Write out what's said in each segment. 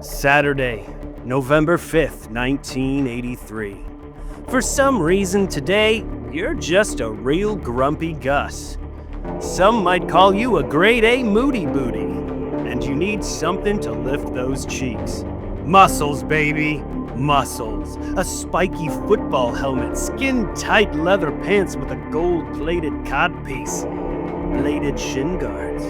Saturday, November 5th, 1983. For some reason today, you're just a real grumpy Gus. Some might call you a grade A moody booty, and you need something to lift those cheeks. Muscles, baby, muscles. A spiky football helmet, skin-tight leather pants with a gold-plated codpiece, bladed shin guards.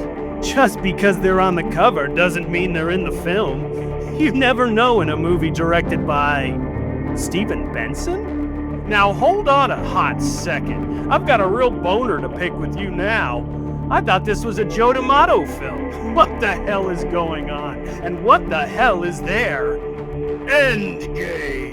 Just because they're on the cover doesn't mean they're in the film. You never know in a movie directed by Stephen Benson? Now hold on a hot second. I've got a real boner to pick with you now. I thought this was a Joe D'Amato film. What the hell is going on? And what the hell is there? Endgame.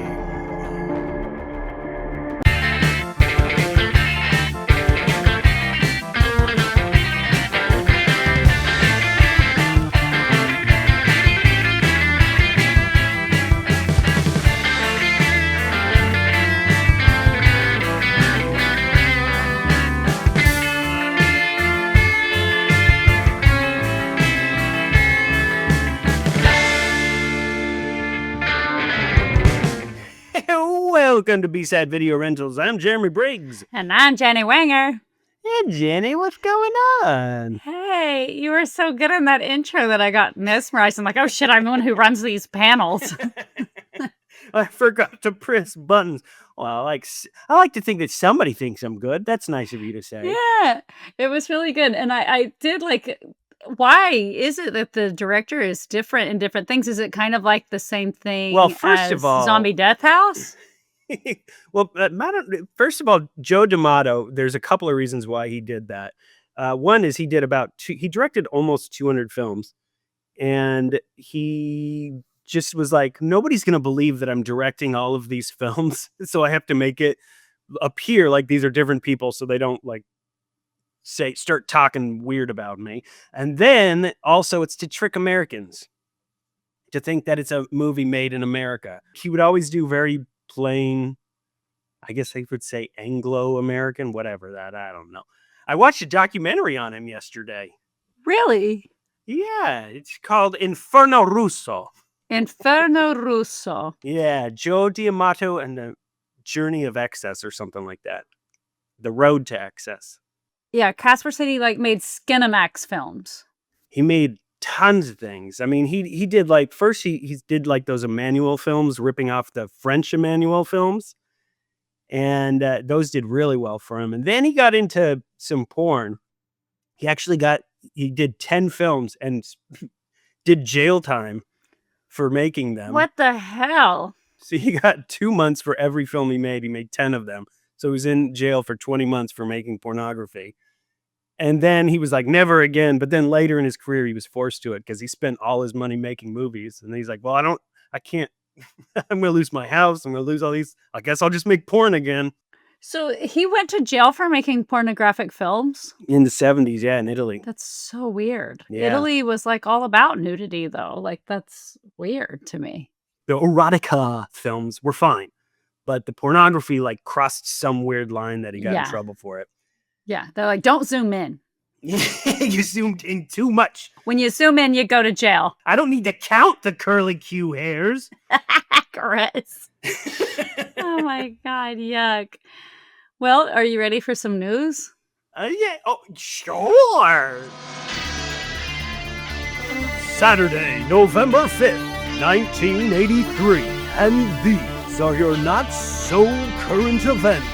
Welcome to B-Side Video Rentals. I'm Jeremy Briggs. And I'm Jenny Wenger. Hey, Jenny, what's going on? Hey, you were so good in that intro that I got mesmerized. I'm like, oh shit, I'm the one who runs these panels. I forgot to press buttons. Well, I like to think that somebody thinks I'm good. That's nice of you to say. Yeah, it was really good. And I did like, why is it that the director is different in different things? Is it kind of like the same thing first of all, Zombie Death House? First of all, Joe D'Amato, there's a couple of reasons why he did that. One is he directed almost 200 films, and he just was like, nobody's going to believe that I'm directing all of these films, so I have to make it appear like these are different people so they don't like start talking weird about me. And then also it's to trick Americans to think that it's a movie made in America. He would always do very plain, I guess I would say Anglo-American, whatever that, I don't know. I watched a documentary on him yesterday. Really? Yeah, it's called Inferno Russo. Inferno Russo. Yeah, Joe D'Amato and the Journey of Excess or something like that. The Road to Excess. Yeah, Casper said he made Skinamax films. He made tons of things. I mean, he did first he did those Emmanuel films, ripping off the French Emmanuel films, and those did really well for him. And then he got into some porn. He did 10 films and did jail time for making them. What the hell? So he got 2 months for every film he made. He made 10 of them. So he was in jail for 20 months for making pornography. And then he was like, never again. But then later in his career, he was forced to it because he spent all his money making movies. And he's like, well, I can't, I'm going to lose my house. I'm going to lose all these. I guess I'll just make porn again. So he went to jail for making pornographic films? In the 70s, yeah, in Italy. That's so weird. Yeah. Italy was all about nudity, though. That's weird to me. The erotica films were fine. But the pornography crossed some weird line that he got in trouble for it. Yeah, they're like, don't zoom in. You zoomed in too much. When you zoom in, you go to jail. I don't need to count the curly Q hairs. Gross. Oh my God, yuck. Well, are you ready for some news? Yeah. Oh, sure. Saturday, November 5th, 1983. And these are your not-so-current events.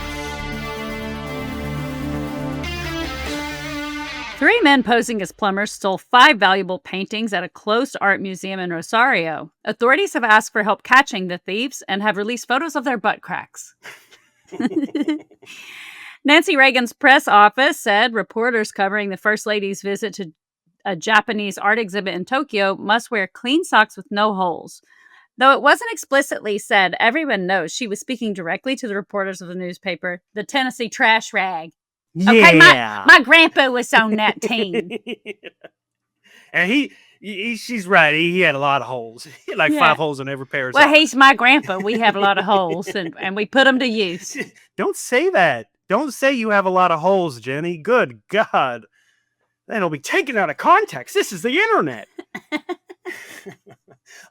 3 men posing as plumbers stole 5 valuable paintings at a closed art museum in Rosario. Authorities have asked for help catching the thieves and have released photos of their butt cracks. Nancy Reagan's press office said reporters covering the First Lady's visit to a Japanese art exhibit in Tokyo must wear clean socks with no holes. Though it wasn't explicitly said, everyone knows she was speaking directly to the reporters of the newspaper, the Tennessee Trash Rag. Yeah. Okay, my grandpa was on that team. And she's right. He had a lot of holes. He had 5 holes in every pair of socks. Well, he's my grandpa. We have a lot of holes, and we put them to use. Don't say that. Don't say you have a lot of holes, Jenny. Good God. Then it'll be taken out of context. This is the internet.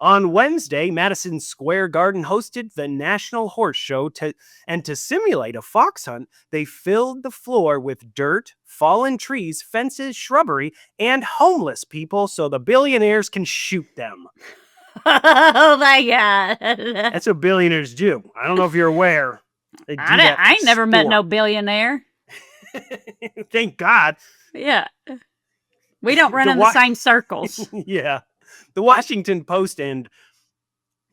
On Wednesday, Madison Square Garden hosted the National Horse Show, and to simulate a fox hunt, they filled the floor with dirt, fallen trees, fences, shrubbery, and homeless people so the billionaires can shoot them. Oh my God. That's what billionaires do. I don't know if you're aware. They do that I ain't for never met sport. no billionaire. Thank God. Yeah. We don't run in the same circles. Yeah. The Washington Post and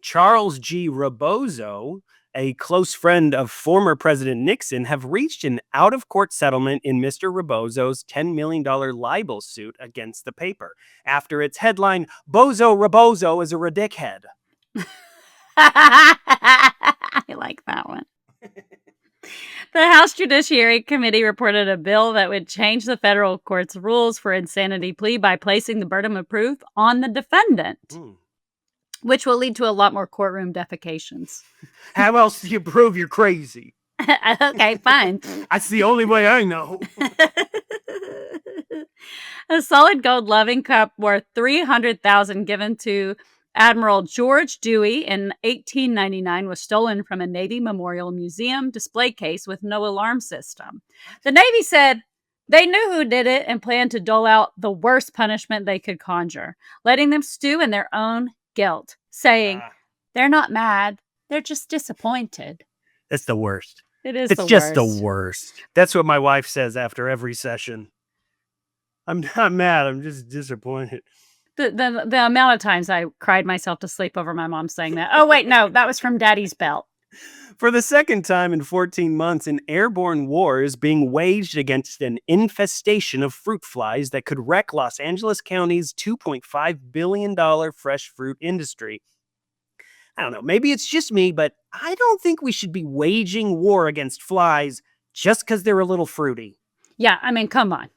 Charles G. Rebozo, a close friend of former President Nixon, have reached an out-of-court settlement in Mr. Rebozo's $10 million libel suit against the paper, after its headline, Bozo Rebozo is a ridickhead. I like that one. The House Judiciary Committee reported a bill that would change the federal court's rules for insanity plea by placing the burden of proof on the defendant, which will lead to a lot more courtroom defecations. How else do you prove you're crazy? Okay, fine. That's the only way I know. A solid gold loving cup worth $300,000 given to Admiral George Dewey in 1899 was stolen from a Navy Memorial Museum display case with no alarm system. The Navy said they knew who did it and planned to dole out the worst punishment they could conjure, letting them stew in their own guilt, saying, they're not mad, they're just disappointed. That's the worst. It's just the worst. That's what my wife says after every session. I'm not mad, I'm just disappointed. The amount of times I cried myself to sleep over my mom saying that. Oh, wait, no, that was from Daddy's belt. For the second time in 14 months, an airborne war is being waged against an infestation of fruit flies that could wreck Los Angeles County's $2.5 billion fresh fruit industry. I don't know, maybe it's just me, but I don't think we should be waging war against flies just because they're a little fruity. Yeah, I mean, come on.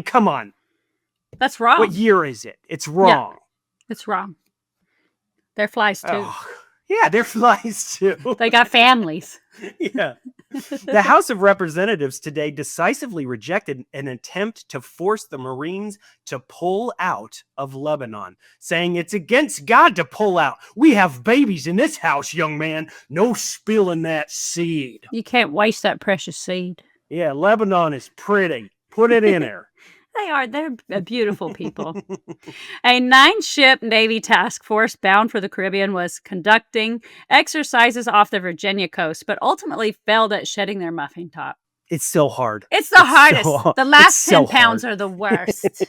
Come on. That's wrong. What year is it? It's wrong. Yeah, it's wrong. They're flies, too. Oh, yeah, they're flies, too. They got families. Yeah. The House of Representatives today decisively rejected an attempt to force the Marines to pull out of Lebanon, saying it's against God to pull out. We have babies in this house, young man. No spilling that seed. You can't waste that precious seed. Yeah, Lebanon is pretty. Put it in there. They are. They're beautiful people. A 9-ship Navy task force bound for the Caribbean was conducting exercises off the Virginia coast, but ultimately failed at shedding their muffin top. It's so hard. It's the hardest. The last 10 pounds are the worst.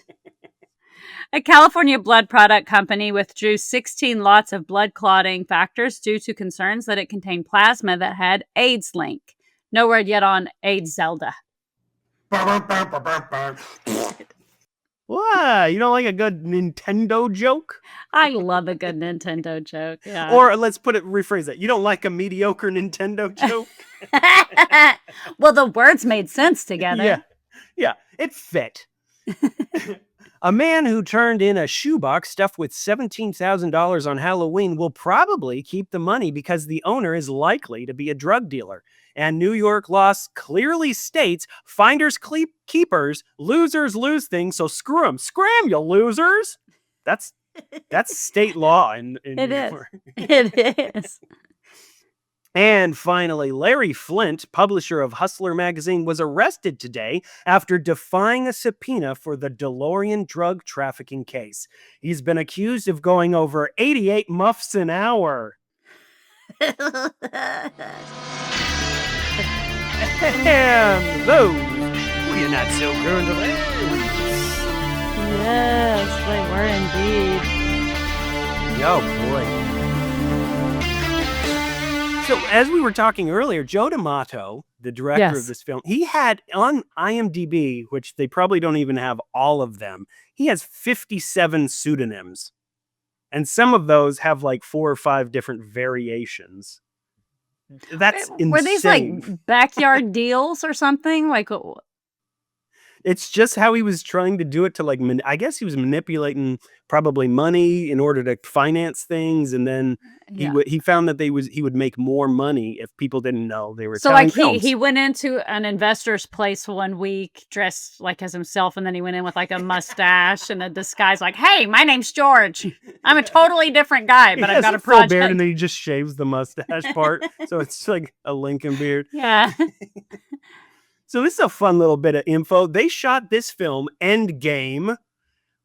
A California blood product company withdrew 16 lots of blood clotting factors due to concerns that it contained plasma that had AIDS link. No word yet on AIDS Zelda. What? You don't like a good Nintendo joke? I love a good Nintendo joke. Yeah. Or rephrase that. You don't like a mediocre Nintendo joke? Well, the words made sense together. Yeah, it fit. A man who turned in a shoebox stuffed with $17,000 on Halloween will probably keep the money because the owner is likely to be a drug dealer. And New York law clearly states finders keepers, losers lose things, so screw them. Scram, you losers. That's state law in New York. It is. And finally, Larry Flint, publisher of Hustler magazine, was arrested today after defying a subpoena for the DeLorean drug trafficking case. He's been accused of going over 88 muffs an hour. And those were your not so current events. Yes, they were indeed. Oh boy. So, as we were talking earlier, Joe D'Amato, the director of this film, he had on IMDb, which they probably don't even have all of them, he has 57 pseudonyms. And some of those have like 4 or 5 different variations. That's insane. Were these like backyard deals or something? Like, It's just how he was trying to do it to like, I guess he was manipulating probably money in order to finance things. And then Yeah. he found that he would make more money if people didn't know they were So, telling like, films. he went into an investor's place one week dressed, like, as himself, and then he went in with, like, a mustache and a disguise like, "Hey, my name's George. I'm a totally different guy, but I've got a full beard, and project." then he just shaves the mustache part, so it's like a Lincoln beard. Yeah. So this is a fun little bit of info. They shot this film, Endgame,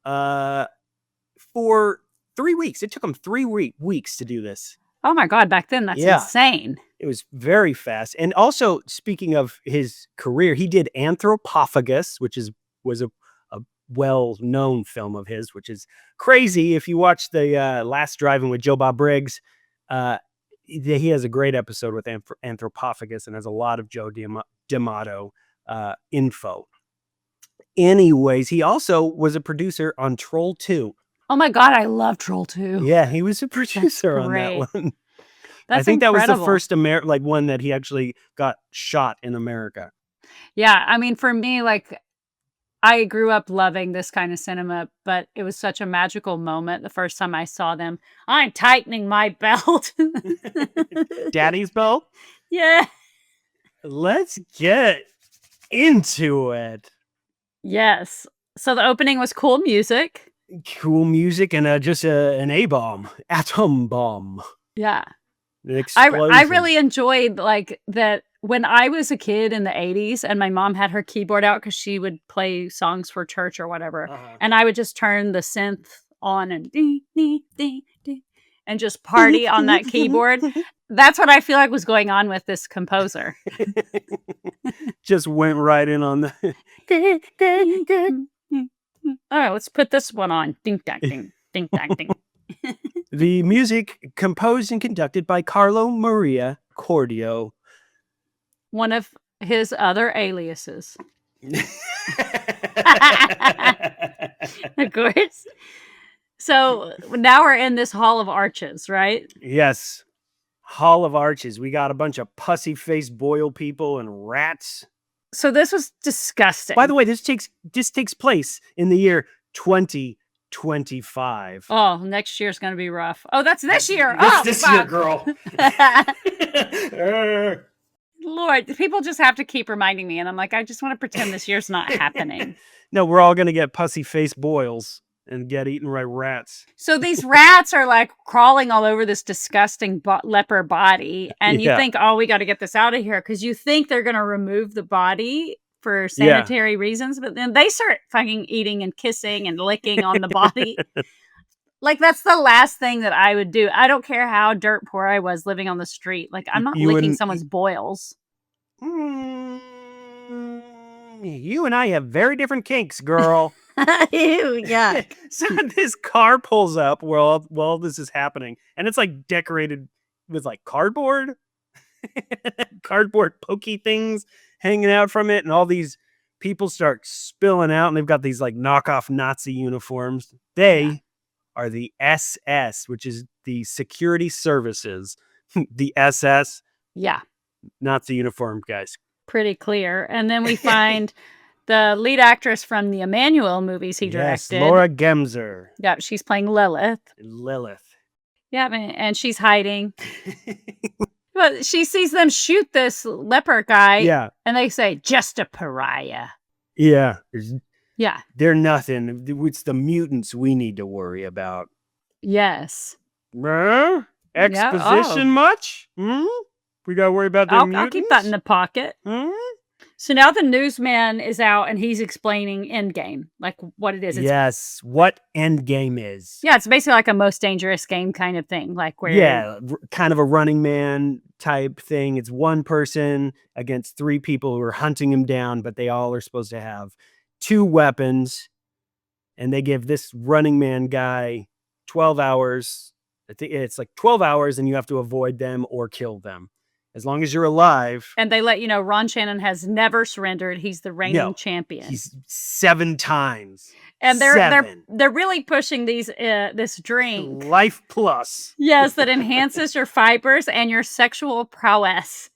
for 3 weeks. It took them 3 weeks to do this. Oh my god, back then, that's Yeah. insane. It was very fast. And also, speaking of his career, he did Anthropophagus, which was a well-known film of his, which is crazy. If you watch the Last Driving with Joe Bob Briggs, he has a great episode with Anthropophagus and has a lot of Joe D'Amato info. Anyways, he also was a producer on Troll 2. Oh my god, I love Troll 2. Yeah, he was a producer on that great. one. That's I think incredible. that was the first one that he actually got shot in America. Yeah, I mean, for me, like, I grew up loving this kind of cinema, but it was such a magical moment the first time I saw them. I'm tightening my belt. Daddy's belt? Yeah. Let's get into it. Yes. So the opening was cool music. Cool music and just an A-bomb. Atom bomb. Yeah. An explosion. I really enjoyed, like, that when I was a kid in the 80s and my mom had her keyboard out because she would play songs for church or whatever, and I would just turn the synth on and dee, dee, dee, dee, and just party on that keyboard. That's what I feel like was going on with this composer. Just went right in on the... All right, let's put this one on. Ding, dang, ding, ding, dang, ding. The music composed and conducted by Carlo Maria Cordio. One of his other aliases. Of course. So now we're in this Hall of Arches, right? Yes. Hall of Arches. We got a bunch of pussy-faced boil people and rats. So this was disgusting. By the way, this takes place in the year 2025. Oh, next year's going to be rough. Oh, that's this year. This year, girl. Lord, people just have to keep reminding me. And I'm like, I just want to pretend this year's not happening. No, we're all going to get pussy-faced boils and get eaten by rats. So these rats are like crawling all over this disgusting leper body. And you think, oh, we got to get this out of here. Because you think they're going to remove the body for sanitary reasons. But then they start fucking eating and kissing and licking on the body. Like, that's the last thing that I would do. I don't care how dirt poor I was living on the street. Like, I'm not licking someone's boils. You and I have very different kinks, girl. Ew, yeah. So this car pulls up while this is happening. And it's like decorated with like cardboard. Cardboard pokey things hanging out from it. And all these people start spilling out. And they've got these like knockoff Nazi uniforms. They are the SS, which is the security services. The SS. Yeah. Nazi uniform guys. Pretty clear. And then we find the lead actress from the Emmanuel movies he directed. Yes, Laura Gemser. Yeah, she's playing Lilith. Yeah, and she's hiding. But she sees them shoot this leper guy. Yeah. And they say, just a pariah. Yeah. Yeah. They're nothing. It's the mutants we need to worry about. Yes. Exposition much? We got to worry about the mutants? I'll keep that in the pocket. So now the newsman is out and he's explaining Endgame, like what it is. Yes, what Endgame is. Yeah, it's basically like a most dangerous game kind of thing. Like where kind of a Running Man type thing. It's one person against 3 people who are hunting him down, but they all are supposed to have 2 weapons. And they give this Running Man guy 12 hours. I think it's like 12 hours and you have to avoid them or kill them. As long as you're alive. And they let you know Ron Shannon has never surrendered. He's the reigning champion. He's 7 times. And they're really pushing this drink. Life Plus. Yes, that enhances your fibers and your sexual prowess.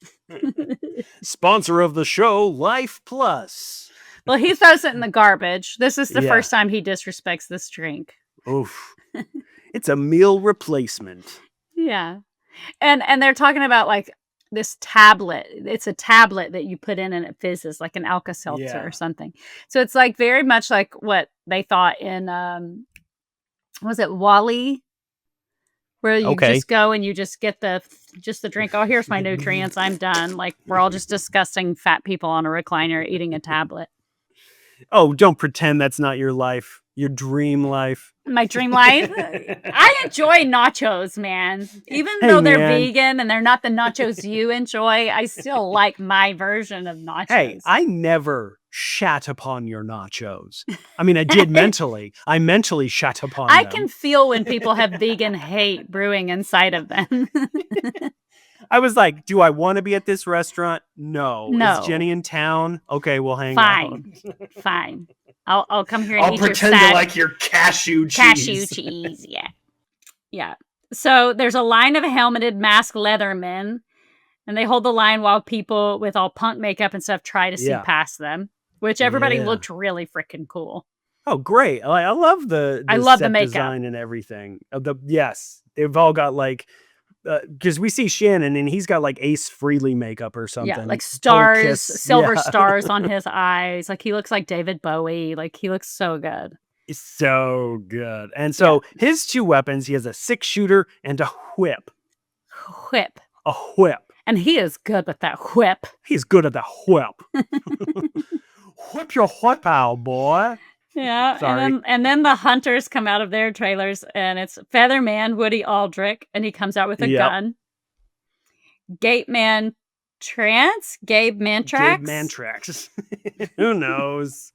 Sponsor of the show, Life Plus. Well, he throws it in the garbage. This is the Yeah. first time he disrespects this drink. Oof. It's a meal replacement. Yeah. And they're talking about like this tablet. It's a tablet that you put in and it fizzes like an Alka-Seltzer or something. So it's like very much like what they thought in was it Wall-E? Where you just go and you just get the drink. Oh, here's my nutrients. I'm done. Like we're all just disgusting fat people on a recliner eating a tablet. Oh, don't pretend that's not your life. Your dream life. My dream life? I enjoy nachos, man. Even though they're vegan and they're not the nachos you enjoy, I still like my version of nachos. Hey, I never shat upon your nachos. I mean, I did mentally. I mentally shat upon them. I can feel when people have vegan hate brewing inside of them. I was like, do I want to be at this restaurant? No. Is Jenny in town? Okay, we'll hang out. Fine. I'll come here and I'll eat pretend your sad... to like your cashew cheese. Cashew cheese, yeah. Yeah. So there's a line of helmeted masked leathermen, and they hold the line while people with all punk makeup and stuff try to see past them, which everybody looked really freaking cool. Oh, great. I love the set makeup design and everything. Yes, they've all got like... because we see Shannon and he's got like Ace Frehley makeup or something. Yeah, like stars, silver stars on his eyes. Like he looks like David Bowie. Like he looks so good. It's so good. And so his two weapons, he has a 6-shooter and a whip. Whip. A whip. And he is good with that whip. He's good at the whip. Whip your whip out, boy. Yeah, and then the hunters come out of their trailers, and it's Featherman Woody Aldrich, and he comes out with a gun. Gabe Mantrax? Gabe Mantrax. Who knows?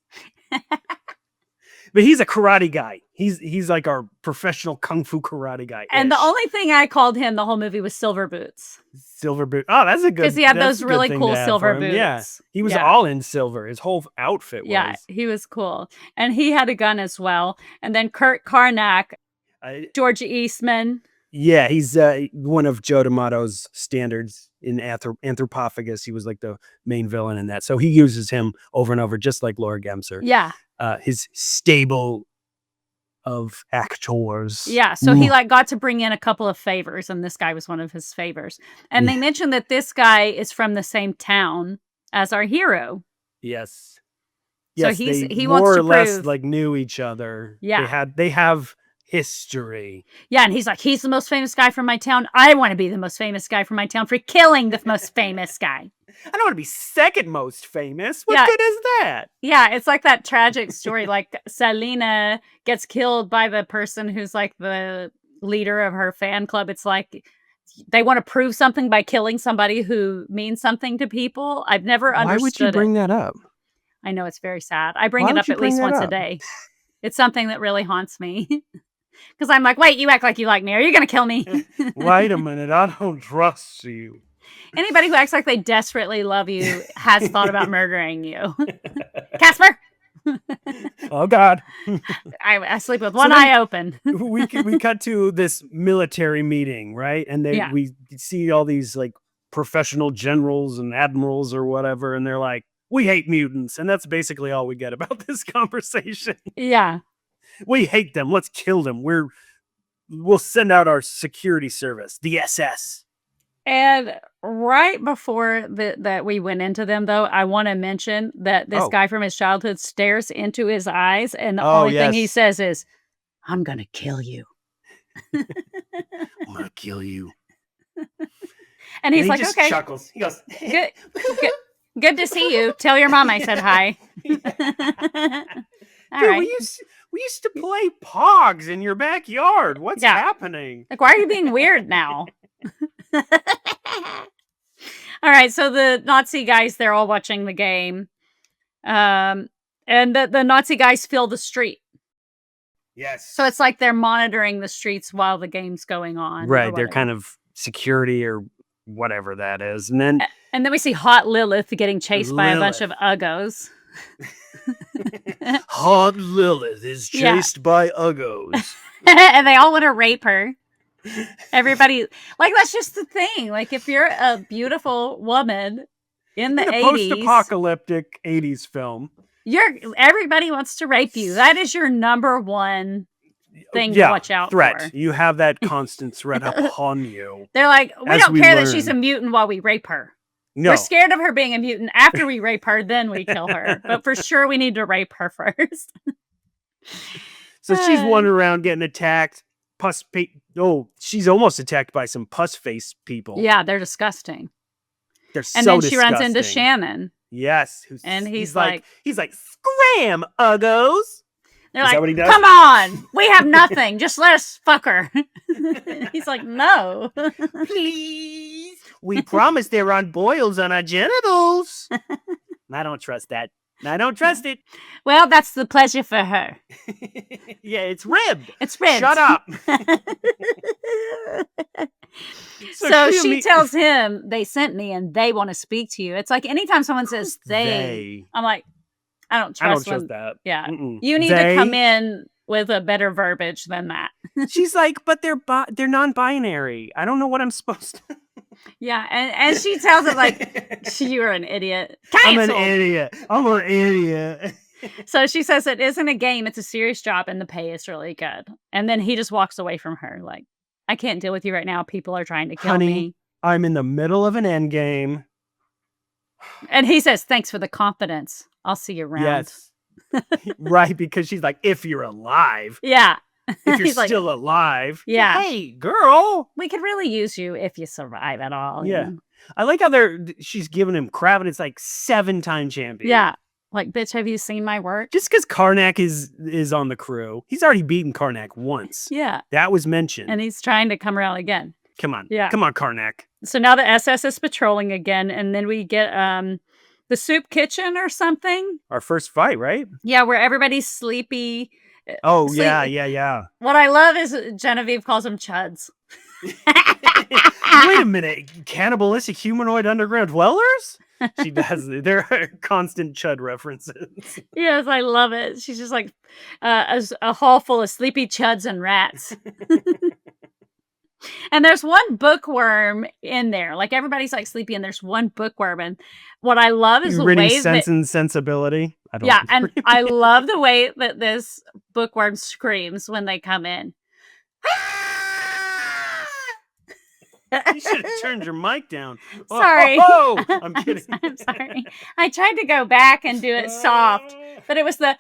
But he's a karate guy. He's like our professional kung fu karate guy. And the only thing I called him the whole movie was Silver Boots. Silver Boot. Oh, that's a good... Because he had those really cool silver boots. Yeah, he was all in silver. His whole outfit was. Yeah, he was cool. And he had a gun as well. And then Kurt Karnak, George Eastman. Yeah, he's one of Joe D'Amato's standards in Anthropophagus. He was like the main villain in that. So he uses him over and over, just like Laura Gemser. Yeah. His stable of actors. Yeah, so he like got to bring in a couple of favors, and this guy was one of his favors. And they mentioned that this guy is from the same town as our hero. Yes. So yes, he more wants to or less prove... like knew each other. Yeah. They have history. Yeah, and he's like, he's the most famous guy from my town. I want to be the most famous guy from my town for killing the most famous guy. I don't want to be second most famous. What good is that? Yeah, it's like that tragic story. Like Selena gets killed by the person who's like the leader of her fan club. It's like they want to prove something by killing somebody who means something to people. I've never understood it. Why would you bring that up? I know, it's very sad. I bring it up at least once a day. It's something that really haunts me. Because I'm like, wait, you act like you like me. Are you going to kill me? Wait a minute. I don't trust you. Anybody who acts like they desperately love you has thought about murdering you. Casper! Oh, God. I sleep with one eye open. we cut to this military meeting, right? And we see all these like professional generals and admirals or whatever. And they're like, we hate mutants. And that's basically all we get about this conversation. Yeah. We hate them. Let's kill them. We'll send out our security service, the SS. And right before that we went into them, though, I want to mention that this guy from his childhood stares into his eyes, and the only thing he says is, I'm going to kill you. I'm going to kill you. And he's like, just okay. Chuckles. He goes, good to see you. Tell your mom I said hi. All right. We used to play Pogs in your backyard. What's happening? Like, why are you being weird now? All right, so the Nazi guys, they're all watching the game. And the Nazi guys fill the street. Yes. So it's like they're monitoring the streets while the game's going on. Right, they're kind of security or whatever that is. And then we see Hot Lilith getting chased by a bunch of uggos. Hot Lilith is chased by uggos. And they all want to rape her. Everybody, like, that's just the thing. Like, if you're a beautiful woman in the 80s, post-apocalyptic 80s film, Everybody wants to rape you. That is your number one thing to watch out threat. for. You have that constant threat upon you. They're like, we as don't we care that learn. she's a mutant while we rape her. No. We're scared of her being a mutant. After we rape her, then we kill her. But for sure, we need to rape her first. So she's wandering around getting attacked. She's almost attacked by some pus-faced people. Yeah, they're disgusting. They're and so then she disgusting. runs into Shannon. Yes. And he's like, scram, uggos. They're Is like, that what he does? Come on, we have nothing. Just let us fuck her. He's like, no. Please. We promise there aren't boils on our genitals. I don't trust that. I don't trust it. Well, that's the pleasure for her. Yeah, it's ribbed. It's ribbed. Shut up. So she tells him, they sent me and they want to speak to you. It's like anytime someone says they. I'm like, I don't trust that. Yeah. Mm-mm. You need to come in with a better verbiage than that. She's like, but they're non-binary. I don't know what I'm supposed to. Yeah, and she tells him like, you're an idiot. I'm Canceled. an idiot. So she says it isn't a game, it's a serious job, and the pay is really good. And then he just walks away from her like, I can't deal with you right now. People are trying to kill me. I'm in the middle of an Endgame. And he says, thanks for the confidence. I'll see you around. Yes. Right, because she's like, if you're alive. Yeah. If you're still alive. Yeah. Hey, girl. We could really use you if you survive at all. Yeah. You know? I like how she's giving him crap and it's like 7-time champion. Yeah. Like, bitch, have you seen my work? Just because Karnak is on the crew. He's already beaten Karnak once. Yeah. That was mentioned. And he's trying to come around again. Come on. Yeah. Come on, Karnak. So now the SS is patrolling again, and then we get the soup kitchen or something. Our first fight, right? Yeah, where everybody's sleepy. Oh, yeah. What I love is Genevieve calls them chuds. Wait a minute. Cannibalistic humanoid underground dwellers? She does. They're constant chud references. Yes, I love it. She's just like a hall full of sleepy chuds and rats. And there's one bookworm in there. Like, everybody's like sleepy, and there's one bookworm. And what I love is the way Sense and Sensibility. And I love the way that this bookworm screams when they come in. You should have turned your mic down. Sorry. Oh, I'm kidding. I'm sorry. I tried to go back and do it soft, but it was the...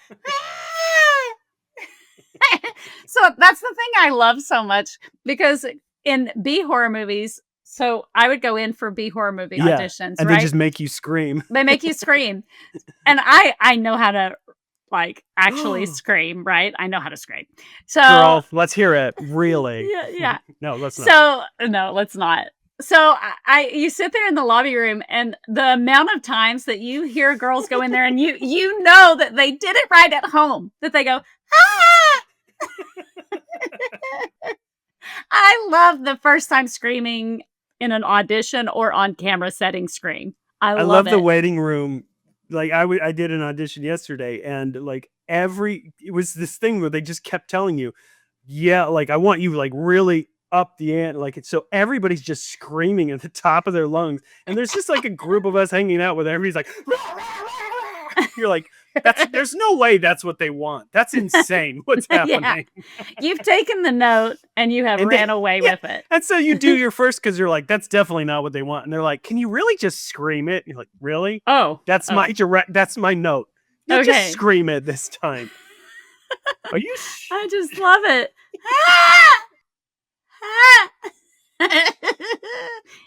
So that's the thing I love so much, because in B horror movies, so I would go in for B horror movie auditions, and right? they just make you scream. They make you scream. And I know how to like actually scream, right? I know how to scream. So girl, let's hear it. Really? Yeah. No, let's not. So no, let's not. So you sit there in the lobby room, and the amount of times that you hear girls go in there, and you know that they did it right at home, that they go, ah! I love the first time screaming in an audition or on camera setting scream. I love the waiting room. Like I did an audition yesterday, and like it was this thing where they just kept telling you, yeah, like I want you like really up the ante, like it's so everybody's just screaming at the top of their lungs, and there's just like a group of us hanging out with everybody's like, you're like, there's no way that's what they want. That's insane. What's happening? Yeah. You've taken the note and you have ran away with it. And so you do your first, because you're like, that's definitely not what they want. And they're like, can you really just scream it? And you're like, really? Oh, that's my note. You just scream it this time. Are you? I just love it.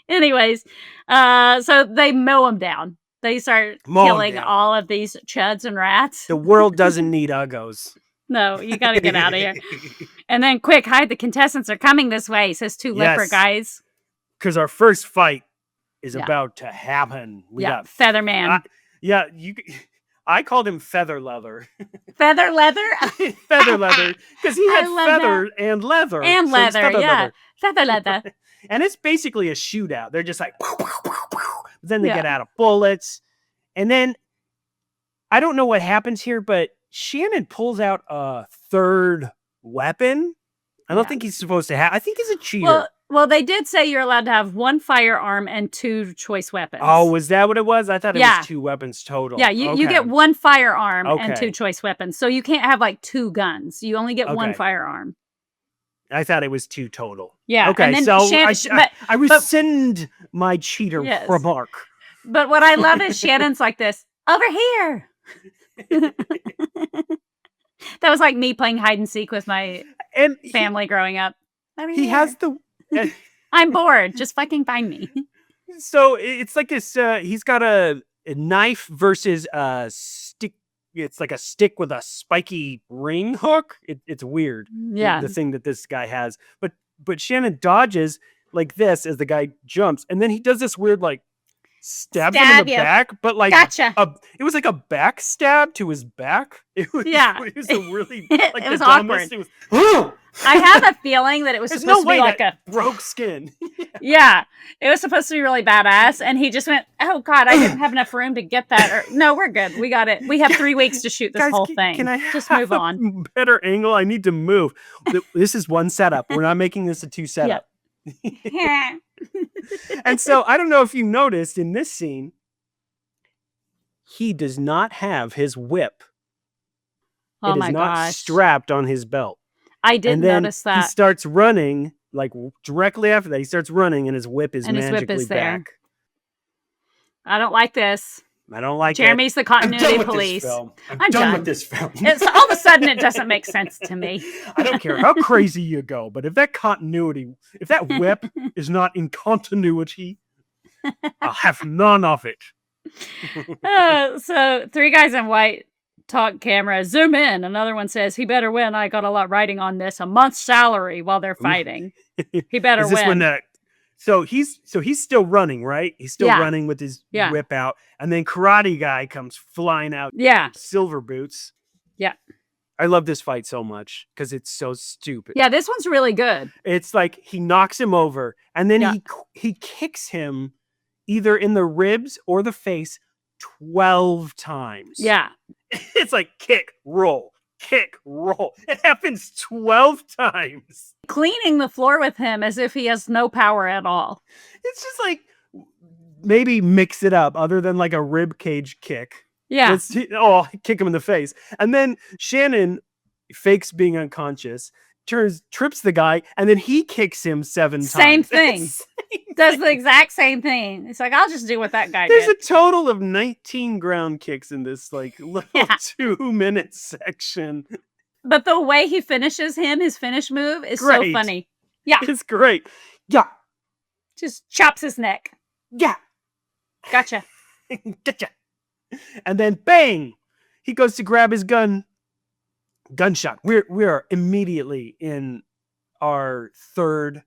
Anyways, so they mow them down. They start killing all of these chuds and rats. The world doesn't need uggos. No, you got to get out of here. And then quick, hide, the contestants are coming this way, says two leper guys. Because our first fight is about to happen. We got Featherman. I called him Feather Leather. Feather Leather? Feather Leather. Because he had feather and leather. And leather, Feather Leather. And it's basically a shootout. They're just like... Then they get out of bullets. And then, I don't know what happens here, but Shannon pulls out a third weapon. I don't think he's supposed to have. I think he's a cheater. Well, Well, they did say you're allowed to have 1 firearm and 2 choice weapons. Oh, was that what it was? I thought it Yeah. was 2 weapons total. Yeah, you Okay. get 1 firearm and 2 Okay. choice weapons. So you can't have like 2 guns. You only get 1 Okay. firearm. I thought it was 2 total. Yeah. Okay, And then so I rescind my cheater Yes. remark. But what I love is Shannon's like this, over here. That was like me playing hide and seek with my And family growing up. Over he here. has the I'm bored. Just fucking find me. so it's like this he's got a knife versus a stick. It's like a stick with a spiky ring hook. It's weird. Yeah. The thing that this guy has. But Shannon dodges like this as the guy jumps, and then he does this weird like stabs him in Stab the you. back, but like Gotcha. it was like a back stab to his back. It was it was a really like It was the dumbest. awkward. It was I have a feeling that it was there's supposed no to be way like that a broke skin. Yeah, it was supposed to be really badass, and he just went, "Oh God, I didn't have enough room to get that." Or no, we're good. We got it. We have 3 weeks to shoot this Guys, whole thing. Can I just have move on? better angle? I need to move. This is one setup. We're not making this a 2 setup. Yeah. And so I don't know if you noticed in this scene, he does not have his whip. Oh It is my not gosh, strapped on his belt. I didn't And then notice he that. starts running, like directly after that, he starts running and his whip is And his whip magically is there. back. I don't like this. I don't like Jeremy's the it. I'm continuity done with police. this film. I'm done with this film. It's all of a sudden it doesn't make sense to me. I don't care how crazy you go, but if that continuity, if that whip is not in continuity, I'll have none of it. So 3 guys in white talk camera, zoom in. Another one says, he better win. I got a lot writing on this. A month's salary while they're fighting. He better Is this win. when that? So he's still running, right? He's still running with his whip out, and then Karate Guy comes flying out. Yeah, silver boots. Yeah, I love this fight so much because it's so stupid. Yeah, this one's really good. It's like he knocks him over, and then he kicks him either in the ribs or the face 12 times. Yeah, it's like kick, roll. Kick, roll. It happens 12 times. Cleaning the floor with him as if he has no power at all. It's just like, maybe mix it up other than like a rib cage kick. Yeah. I'll kick him in the face. And then Shannon fakes being unconscious, trips the guy, and then he kicks him 7 times. Same thing. Does the exact same thing. It's like, I'll just do what that guy There's did. a total of 19 ground kicks in this like little 2-minute section. But the way he finishes him, his finish move, is so funny. Yeah. It's great. Yeah. Just chops his neck. Yeah. Gotcha. Gotcha. And then bang! He goes to grab his gun. Gunshot. We are immediately in our third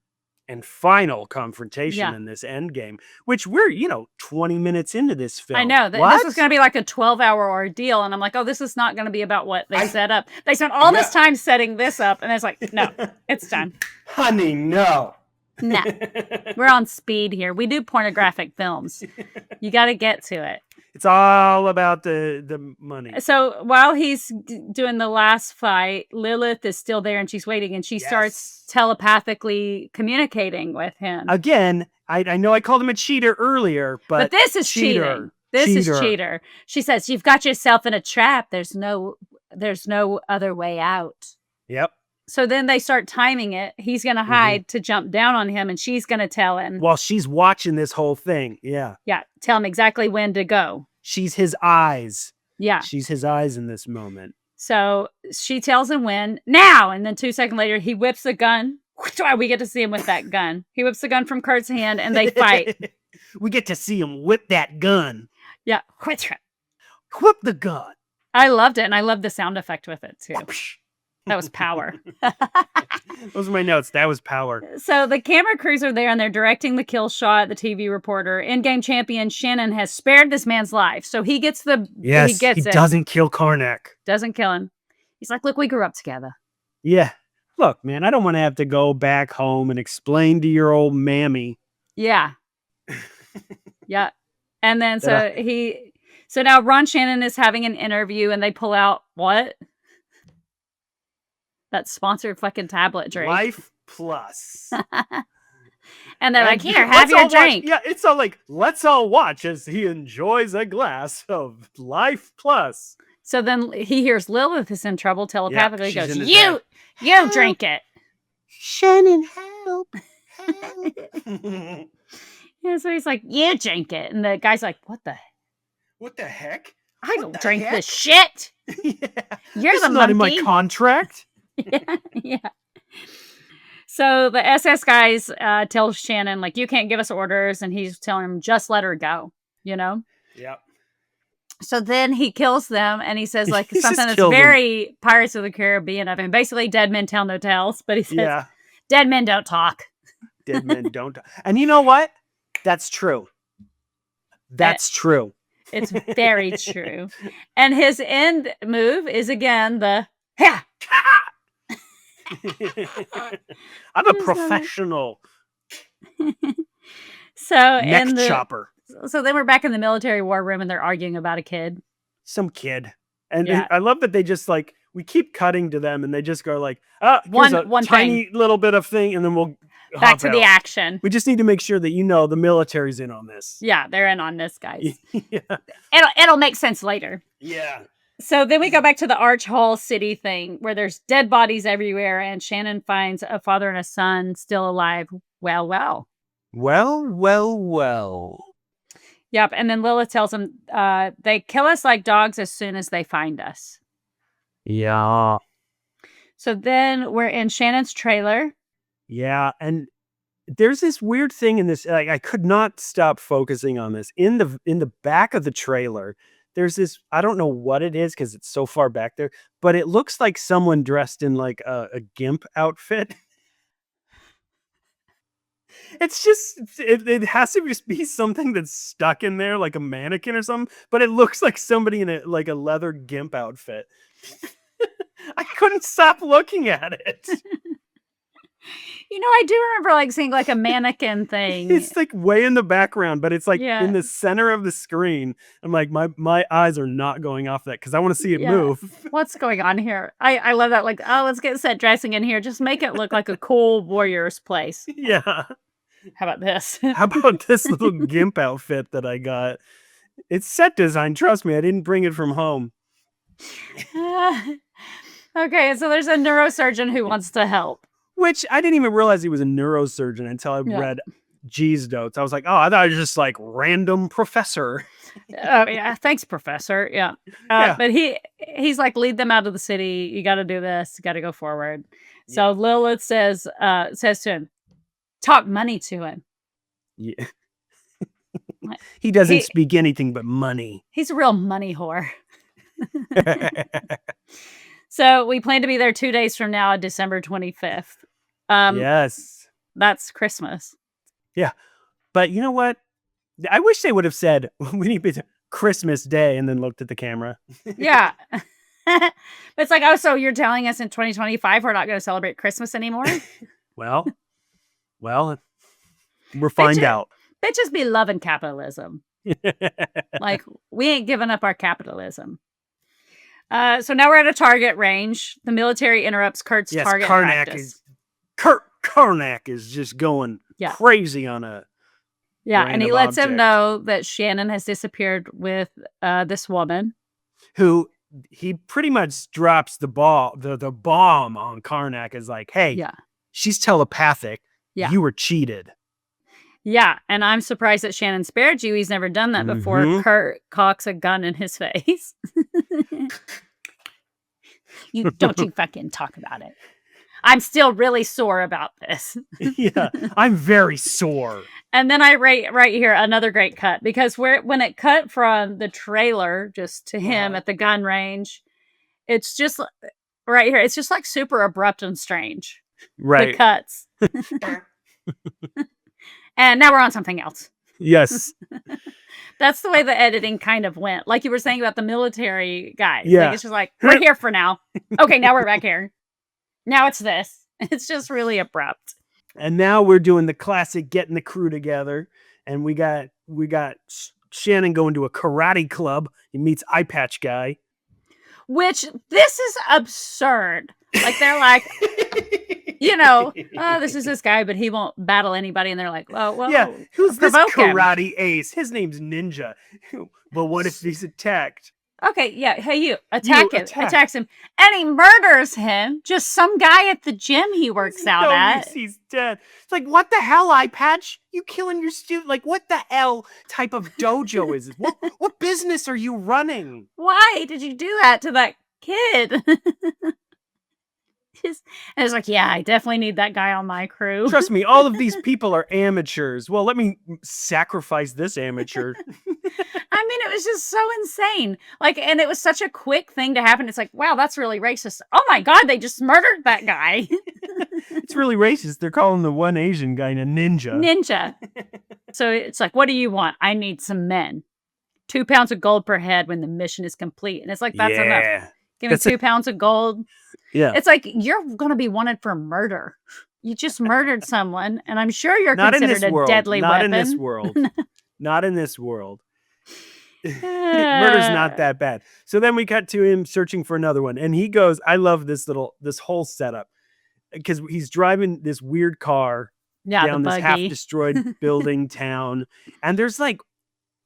and final confrontation in this Endgame, which we're 20 minutes into this film. I know. This was going to be like a 12-hour ordeal, and I'm like, oh, this is not going to be about what they set up. They spent all this time setting this up, and it's like, no, it's done. Honey, no. No. We're on speed here. We do pornographic films. You got to get to it. It's all about the money. So while he's doing the last fight, Lilith is still there and she's waiting, and she starts telepathically communicating with him. Again, I know I called him a cheater earlier, but this is cheating. This is cheater. She says, "You've got yourself in a trap. There's no other way out." Yep. So then they start timing it. He's going to hide to jump down on him, and she's going to tell him. While she's watching this whole thing. Yeah. Yeah. Tell him exactly when to go. She's his eyes. Yeah. She's his eyes in this moment. So she tells him when. Now! And then 2 seconds later, he whips a gun. We get to see him with that gun. He whips the gun from Kurt's hand, and they fight. We get to see him whip that gun. Yeah. Whip the gun. I loved it, and I loved the sound effect with it, too. That was power. Those are my notes. That was power. So the camera crews are there, and they're directing the kill shot. The TV reporter, Endgame champion Shannon, has spared this man's life. So he gets the... Yes, he doesn't kill Karnak. Doesn't kill him. He's like, look, we grew up together. Yeah. Look, man, I don't want to have to go back home and explain to your old mammy. Yeah. Yeah. And then so now Ron Shannon is having an interview, and they pull out what? That sponsored fucking tablet drink. Life Plus. And they're like, And here, let's have your all watch- drink. Yeah, it's all like, let's all watch as he enjoys a glass of Life Plus. So then he hears Lilith is in trouble telepathically. she's Goes, in his you drink it. Shannon, help. Help. Yeah, so he's like, you drink it. And the guy's like, what the? What the heck? I don't drink this shit. Yeah. You're This the is not in my monkey. contract. Yeah. So the SS guys tell Shannon, like, you can't give us orders. And he's telling him, just let her go, Yep. So then he kills them and he says, like, He something just that's killed them. very Pirates of the Caribbean of him. Basically, dead men tell no tales. But he says, Yeah. dead men don't talk. Dead men don't talk. And you know what? That's true. That's true. It's very true. And his end move is, again, the, yeah. I'm a professional So neck chopper. So then we're back in the military war room and they're arguing about a kid. Some kid. And Yeah. I love that they just like, we keep cutting to them and they just go like, One here's a tiny little bit of thing and then we'll back hop to the out. action. We just need to make sure that the military's in on this. Yeah, they're in on this, guys. Yeah. It'll make sense later. Yeah. So then we go back to the Arch Hall City thing where there's dead bodies everywhere and Shannon finds a father and a son still alive. Well. Well. Yep. And then Lilith tells him they kill us like dogs as soon as they find us. Yeah. So then we're in Shannon's trailer. Yeah. And there's this weird thing in this. Like, I could not stop focusing on this. In the back of the trailer, there's this, I don't know what it is because it's so far back there, but it looks like someone dressed in like a gimp outfit. It's just, it has to just be something that's stuck in there, like a mannequin or something, but it looks like somebody in a leather gimp outfit. I couldn't stop looking at it. I do remember like seeing like a mannequin thing. It's like way in the background, but it's like Yeah. in the center of the screen. I'm like, my eyes are not going off that because I want to see it move. What's going on here? I love that. Like, oh, let's get set dressing in here. Just make it look like a cool warrior's place. Yeah. How about this? How about this little gimp outfit that I got? It's set design. Trust me, I didn't bring it from home. Okay, so there's a neurosurgeon who wants to help. Which I didn't even realize he was a neurosurgeon until I read G's notes. I was like, oh, I thought it was just like random professor. Yeah, thanks, professor. Yeah. But he's like, lead them out of the city. You got to do this. You got to go forward. So Lilith says to him, talk money to him. Yeah. He doesn't speak anything but money. He's a real money whore. So we plan to be there 2 days from now, December 25th. Yes. That's Christmas. Yeah. But you know what? I wish they would have said, we need to be Christmas Day and then looked at the camera. Yeah. But it's like, oh, so you're telling us in 2025 we're not going to celebrate Christmas anymore? Well, we'll find out. Bitches be loving capitalism. Like, we ain't giving up our capitalism. So now we're at a target range. The military interrupts Kurt's target practice. Karnak is just going crazy on a and he lets him know that Shannon has disappeared with this woman. Who he pretty much drops the bomb on Karnak is like, hey, she's telepathic. Yeah. You were cheated. Yeah, and I'm surprised that Shannon spared you. He's never done that before. Kurt cocks a gun in his face. You fucking talk about it. I'm still really sore about this. Yeah, I'm very sore. And then I write right here another great cut because when it cut from the trailer just to him at the gun range, it's just right here. It's just like super abrupt and strange. Right. The cuts. And now we're on something else. Yes. That's the way the editing kind of went. Like you were saying about the military guys. Yeah. Like it's just like, we're here for now. Okay, now we're back here. Now it's this. It's just really abrupt. And now we're doing the classic getting the crew together. And we got Shannon going to a karate club. He meets Eye Patch Guy. Which, this is absurd. Like, they're like, oh, this is this guy, but he won't battle anybody. And they're like, well, Yeah, who's this provoke him. karate ace? His name's Ninja. But what if he's attacked? Okay, yeah. Hey, you attack him. attack. Attacks him, and he murders him. Just some guy at the gym he works out at. He's dead. It's like, what the hell, eye patch? You killing your student? Like, what the hell type of dojo is this? What business are you running? Why did you do that to that kid? And it's like, yeah, I definitely need that guy on my crew. Trust me, all of these people are amateurs. Well, let me sacrifice this amateur. I mean, it was just so insane. Like, and it was such a quick thing to happen. It's like, wow, that's really racist. Oh my God, they just murdered that guy. It's really racist. They're calling the one Asian guy a ninja. Ninja. So it's like, what do you want? I need some men. 2 pounds of gold per head when the mission is complete. And it's like, that's enough. Give me 2 pounds of gold. Yeah. It's like, you're going to be wanted for murder. You just murdered someone, and I'm sure you're Not considered a deadly weapon. Not in this world. Not in this world. Murder's not that bad. So then we cut to him searching for another one. And he goes, I love this whole setup. Because he's driving this weird car down this half-destroyed building town. And there's like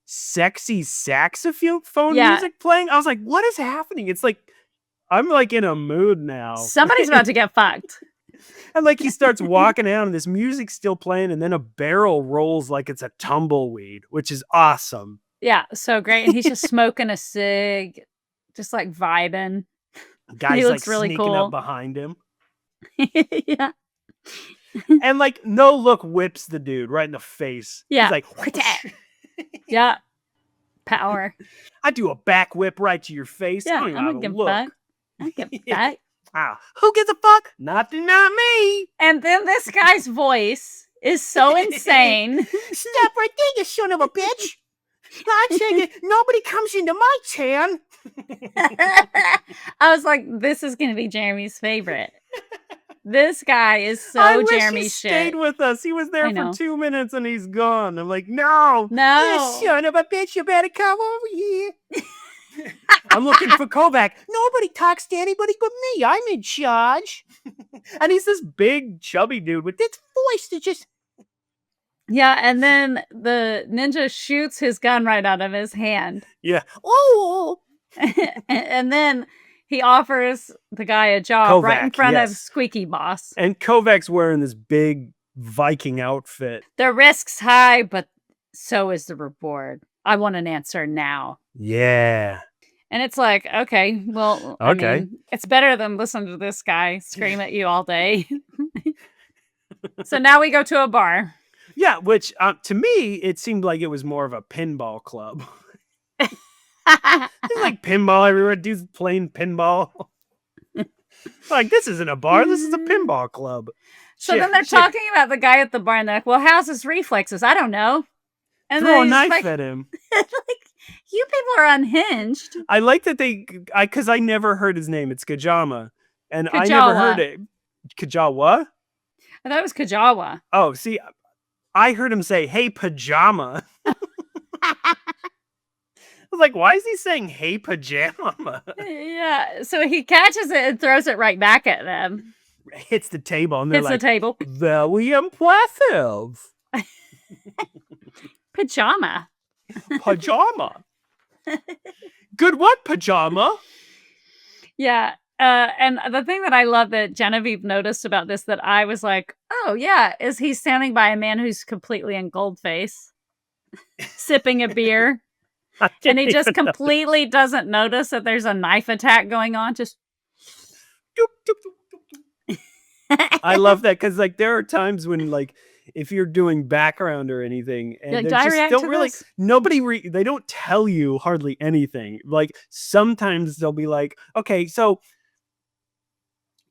sexy saxophone music playing. I was like, what is happening? It's like, I'm like in a mood now. Somebody's about to get fucked. And like he starts walking out and this music's still playing and then a barrel rolls like it's a tumbleweed, which is awesome. Yeah, so great. And he's just smoking a cig, just like vibing. Guy's he looks like really sneaking cool up behind him. Yeah. And like no look whips the dude right in the face. Yeah. He's like, yeah. Power. I do a back whip right to your face. Yeah, I don't even have a look. I give back. Who gives a fuck? Not me. And then this guy's voice is so insane. Stop right there, you son of a bitch. I tell you, nobody comes into my town. I was like, this is going to be Jeremy's favorite. This guy is so Jeremy shit. Stayed with us. He was there for 2 minutes and he's gone. I'm like, no. You son of a bitch, you better come over here. I'm looking for Kovac. Nobody talks to anybody but me. I'm in charge. And he's this big, chubby dude with this voice that just... Yeah, and then the ninja shoots his gun right out of his hand. Yeah. Oh! And then he offers the guy a job right in front of Squeaky Boss. And Kovac's wearing this big Viking outfit. The risk's high, but so is the reward. I want an answer now. Yeah. And it's like, okay, well, I mean, it's better than listen to this guy scream at you all day. So now we go to a bar. Yeah, which to me, it seemed like it was more of a pinball club. There's like pinball everywhere. Dudes playing pinball. Like, this isn't a bar. This is a pinball club. So then they're talking about the guy at the bar, and they're like, well, how's his reflexes? I don't know. And throw a knife at him. Like, you people are unhinged. I like that because I never heard his name. It's Kajama. And I never heard it. Kajawa? I thought it was Kajawa. Oh, see, I heard him say, hey, pajama. I was like, why is he saying, hey, pajama? Yeah, so he catches it and throws it right back at them. Hits the table. And they're the table. Very impressive. Pajama. Pajama. Good what, pajama? Yeah. And the thing that I love that Genevieve noticed about this that I was like, oh, yeah, is he's standing by a man who's completely in goldface, sipping a beer. And he just completely doesn't notice that there's a knife attack going on. Just. I love that because, like, there are times when, like, if you're doing background or anything, and they just don't really, they don't tell you hardly anything. Like, sometimes they'll be like, okay, so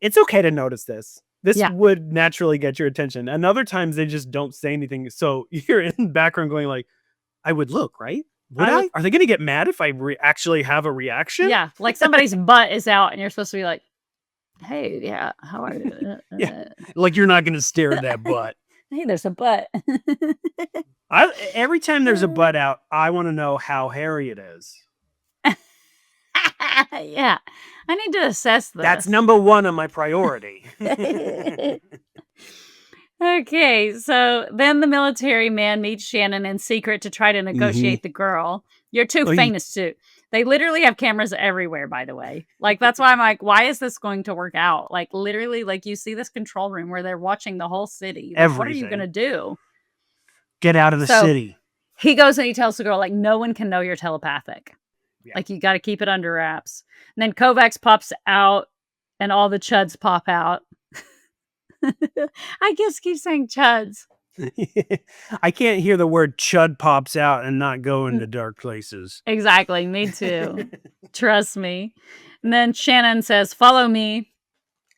it's okay to notice this. This would naturally get your attention. And other times they just don't say anything. So you're in the background going like, I would look, right? Are they going to get mad if I actually have a reaction? Yeah. Like somebody's butt is out and you're supposed to be like, hey, yeah, how are you? Yeah. Like you're not going to stare at that butt. Hey, there's a butt. Every time there's a butt out, I want to know how hairy it is. Yeah. I need to assess this. That's number one on my priority. Okay, so then the military man meets Shannon in secret to try to negotiate the girl. You're too Oh, famous to. They literally have cameras everywhere, by the way. Like, that's why I'm like, why is this going to work out? Like, literally, like, you see this control room where they're watching the whole city. Like, what are you going to do? Get out of the city. He goes and he tells the girl, like, no one can know you're telepathic. Yeah. Like, you got to keep it under wraps. And then Kovacs pops out and all the chuds pop out. I just keep saying chuds. I can't hear the word chud pops out and not go into dark places. Exactly. Me too. Trust me. And then Shannon says, follow me.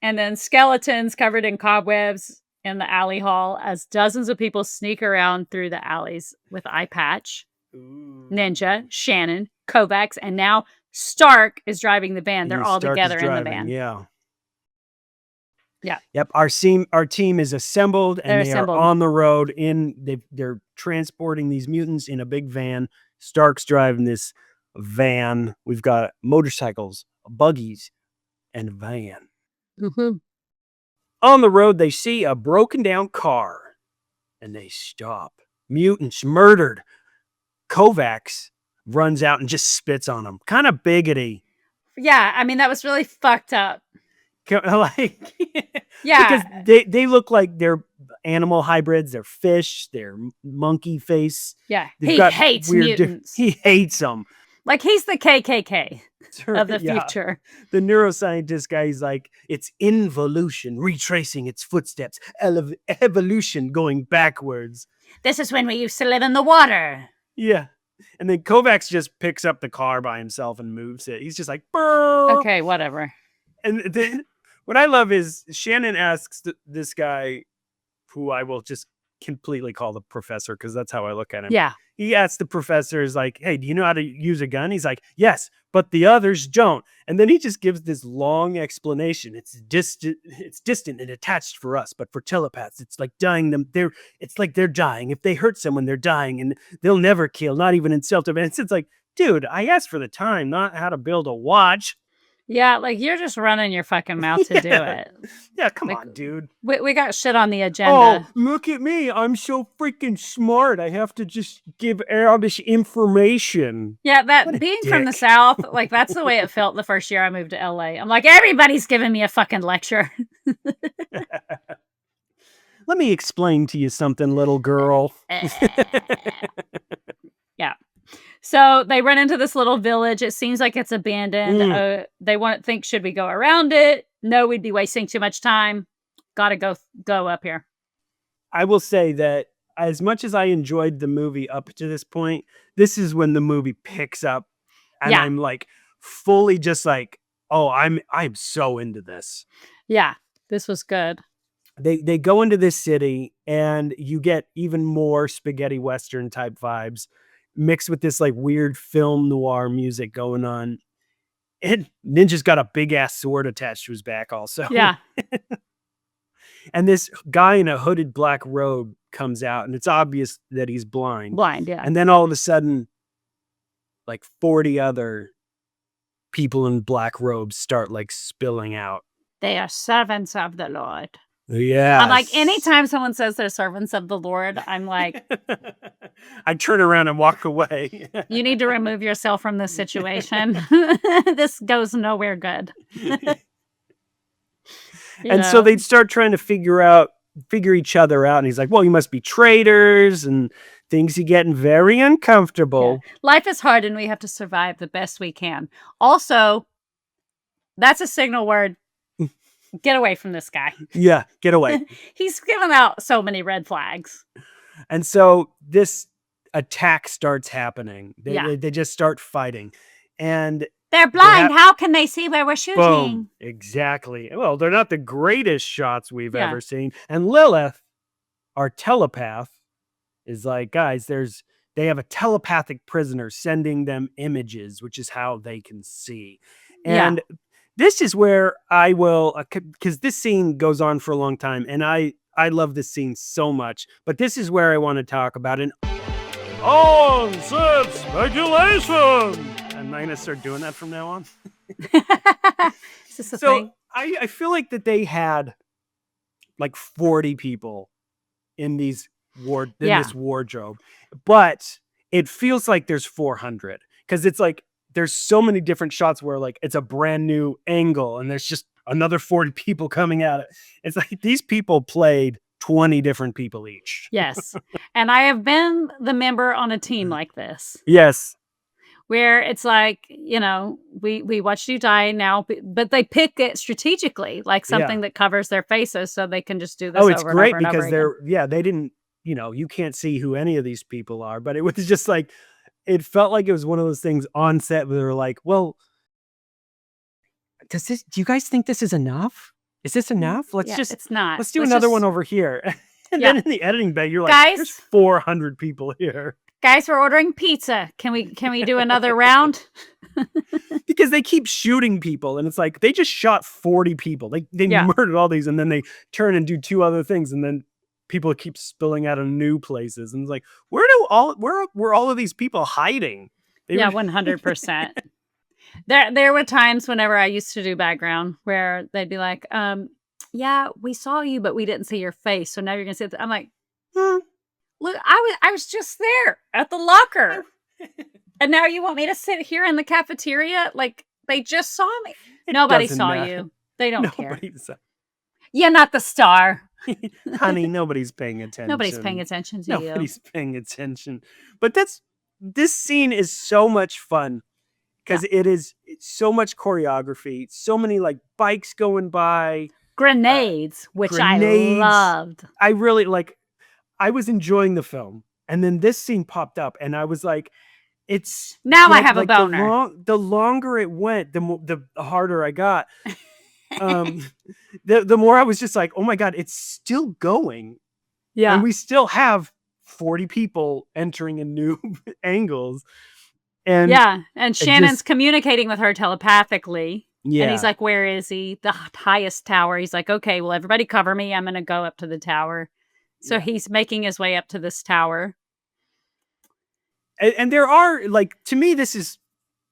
And then skeletons covered in cobwebs in the alley hall as dozens of people sneak around through the alleys with Eye Patch, Ninja, Shannon, Kovacs, and now Stark is driving the van. They're all together in the van. Yeah. Yeah. Yep. Our team is assembled and they are on the road. They're transporting these mutants in a big van. Stark's driving this van. We've got motorcycles, buggies, and a van. Mm-hmm. On the road, they see a broken down car and they stop. Mutants murdered. Kovacs runs out and just spits on them. Kind of biggity. Yeah. I mean, that was really fucked up. Like, yeah, because they look like they're animal hybrids. They're fish. They're monkey face. Yeah, he hates mutants. He hates them. Like, he's the KKK of the future. The neuroscientist guy, he's like, it's involution, retracing its footsteps, evolution going backwards. This is when we used to live in the water. Yeah. And then Kovacs just picks up the car by himself and moves it. He's just like, burr. Okay, whatever. And then what I love is Shannon asks this guy, who I will just completely call the professor because that's how I look at him. Yeah. He asks the professor, is like, hey, do you know how to use a gun? He's like, yes, but the others don't. And then he just gives this long explanation. It's distant and attached for us, but for telepaths, it's like dying them. It's like they're dying. If they hurt someone, they're dying and they'll never kill, not even in self-defense. It's like, dude, I asked for the time, not how to build a watch. Yeah, like, you're just running your fucking mouth to do it. Yeah, come on, dude. We got shit on the agenda. Oh, look at me. I'm so freaking smart. I have to just give all this information. Yeah, that being from the South, like, that's the way it felt the first year I moved to LA. I'm like, everybody's giving me a fucking lecture. Let me explain to you something, little girl. Yeah. So they run into this little village. It seems like it's abandoned. They think, should we go around it? No, we'd be wasting too much time. Gotta go up here. I will say that as much as I enjoyed the movie up to this point, this is when the movie picks up and I'm like fully just like, oh, I'm so into this. Yeah, this was good. They go into this city and you get even more spaghetti Western type vibes mixed with this like weird film noir music going on. And Ninja's got a big ass sword attached to his back also. Yeah. And this guy in a hooded black robe comes out and it's obvious that he's blind. Yeah. And then all of a sudden, like 40 other people in black robes start like spilling out. They are servants of the Lord. Yeah. I'm like, anytime someone says they're servants of the Lord, I'm like, I turn around and walk away. You need to remove yourself from this situation. This goes nowhere good. And so they'd start trying to figure each other out. And he's like, well, you must be traitors, and things are getting very uncomfortable. Yeah. Life is hard and we have to survive the best we can. Also, that's a signal word. Get away from this guy. Yeah, get away. He's given out so many red flags. And so this attack starts happening. They just start fighting. And they're blind. How can they see where we're shooting? Boom. Exactly. Well, they're not the greatest shots we've ever seen. And Lilith, our telepath, is like, guys, they have a telepathic prisoner sending them images, which is how they can see. And this is where I will, because this scene goes on for a long time, and I love this scene so much, but this is where I want to talk about it. On set speculation! I'm not going to start doing that from now on. Is this a So thing? I feel like that they had like 40 people in this wardrobe, but it feels like there's 400 because it's like there's so many different shots where like it's a brand new angle and there's just another 40 people coming at it. It's like these people played 20 different people each. Yes. And I have been the member on a team like this. Yes. Where it's like, we watched you die now, but they pick it strategically, like something that covers their faces so they can just do this Oh, it's over great and over because and over again. they didn't, you can't see who any of these people are, but it was just like, it felt like it was one of those things on set where they were like, well, do you guys think this is enough? Is this enough? It's not. Let's do another one over here. And then in the editing bay, you're like, Guys, there's 400 people here. Guys, we're ordering pizza. Can we do another round? Because they keep shooting people, and it's like they just shot 40 people. They murdered all these, and then they turn and do 2 other things, and then people keep spilling out of new places. And it's like, where were all of these people hiding? 100%. There were times whenever I used to do background where they'd be like, yeah, we saw you, but we didn't see your face. So now you're gonna sit there. I'm like, look, I was just there at the locker. And now you want me to sit here in the cafeteria? Like, they just saw me. Nobody saw you. They don't care. Yeah, not the star. Honey, nobody's paying attention. Nobody's paying attention to you. Nobody's paying attention. But this scene is so much fun because it's so much choreography, so many like bikes going by. Grenades, which I loved. I really I was enjoying the film. And then this scene popped up and I was like, it's now I have a boner. The longer it went, the harder I got. The more I was just like, oh my God, it's still going. Yeah. And we still have 40 people entering in new angles. And and Shannon's communicating with her telepathically. Yeah. And he's like, where is he? The highest tower. He's like, okay, well, everybody cover me. I'm going to go up to the tower. So he's making his way up to this tower. And there are, like, to me, this is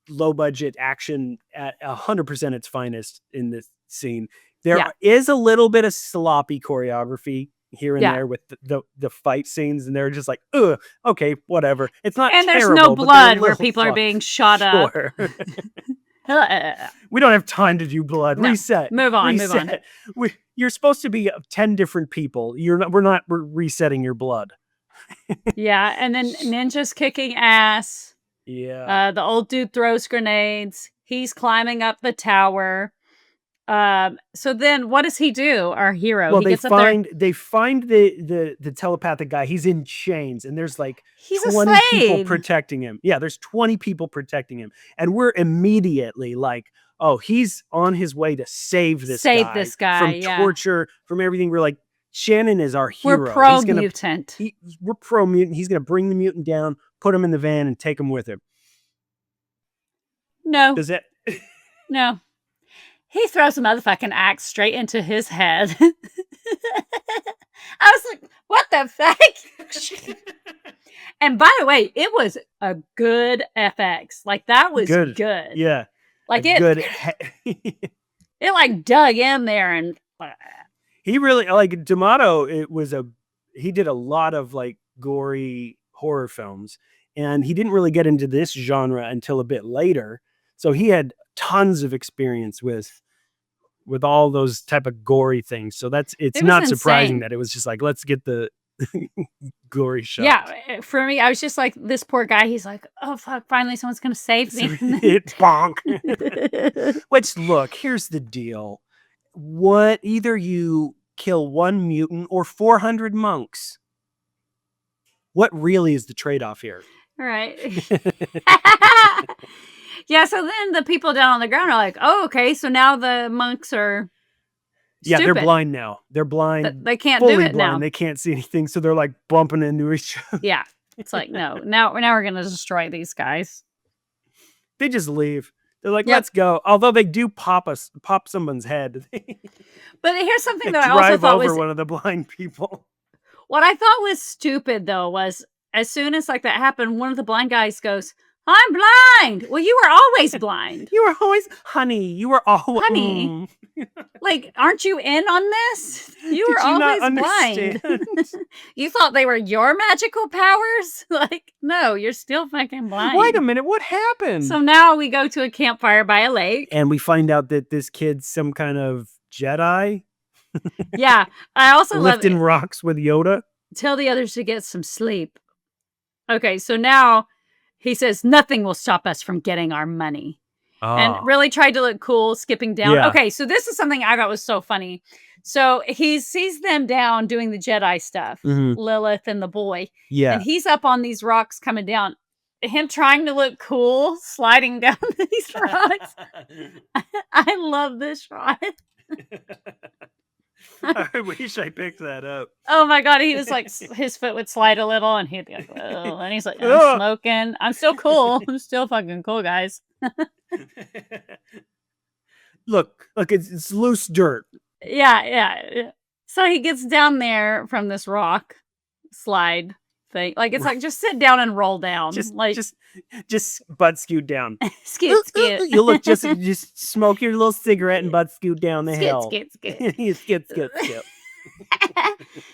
low budget action at 100% its finest in this scene. There is a little bit of sloppy choreography here and there with the fight scenes, and they're just like, ugh, okay, whatever. It's not and terrible, there's no blood where people are being shot up. We don't have time to do blood. No. Reset. Move on. You're supposed to be 10 different people. We're resetting your blood. And then Ninja's kicking ass. Yeah. The old dude throws grenades. He's climbing up the tower. So then what does he do? Our hero. Well, they find the telepathic guy. He's in chains, and there's like 20 people protecting him. Yeah, there's 20 people protecting him. And we're immediately like, oh, he's on his way to save this guy from torture, from everything. We're like, Shannon is our hero. We're pro-mutant. We're pro-mutant. He's going to bring the mutant down, put him in the van, and take him with him. No. Does it? No. He throws a motherfucking axe straight into his head. I was like, what the fuck? And by the way, it was a good FX. Like, that was good. Yeah. Like, it like dug in there and... He really, like, D'Amato, he did a lot of, like, gory horror films. And he didn't really get into this genre until a bit later. So he had tons of experience with all those type of gory things. So it's not surprising that it was just like, let's get the gory shot. Yeah, for me, I was just like, this poor guy, he's like, oh fuck, finally someone's gonna save me. It's bonk. Which, look, here's the deal. Either you kill one mutant or 400 monks. What really is the trade-off here? Right. Yeah, so then the people down on the ground are like, oh, okay, so now the monks are stupid. They're blind now. They're blind. But they can't do it now. They can't see anything, so they're like bumping into each other. Yeah. It's like, no, now we're going to destroy these guys. They just leave. They're like, let's go. Although they do pop someone's head. But here's something that I also thought was... drive over one of the blind people. What I thought was stupid, though, was as soon as like that happened, one of the blind guys goes, I'm blind. Well, you were always blind. You were always, honey, you were always... Honey. Like, aren't you in on this? You were Did you not always blind. understand? You thought they were your magical powers? Like, no, you're still fucking blind. Wait a minute, what happened? So now we go to a campfire by a lake. And we find out that this kid's some kind of Jedi. Yeah, I also lifting love rocks with Yoda. Tell the others to get some sleep. Okay, so now he says, nothing will stop us from getting our money. And really tried to look cool, skipping down. Yeah. Okay, so this is something I thought was so funny. So he sees them down doing the Jedi stuff, Lilith and the boy. Yeah. And he's up on these rocks coming down. Him trying to look cool, sliding down these rocks. I love this shot. I wish I picked that up. Oh my God, he was like, his foot would slide a little and he'd be like, oh, and he's like, I'm smoking. I'm still cool. I'm still fucking cool, guys. Look, it's loose dirt. Yeah. So he gets down there from this rock slide thing. Like, it's like, just sit down and roll down. Just butt scoot down. Scoot. You look just smoke your little cigarette and butt scoot down the hill. Skip.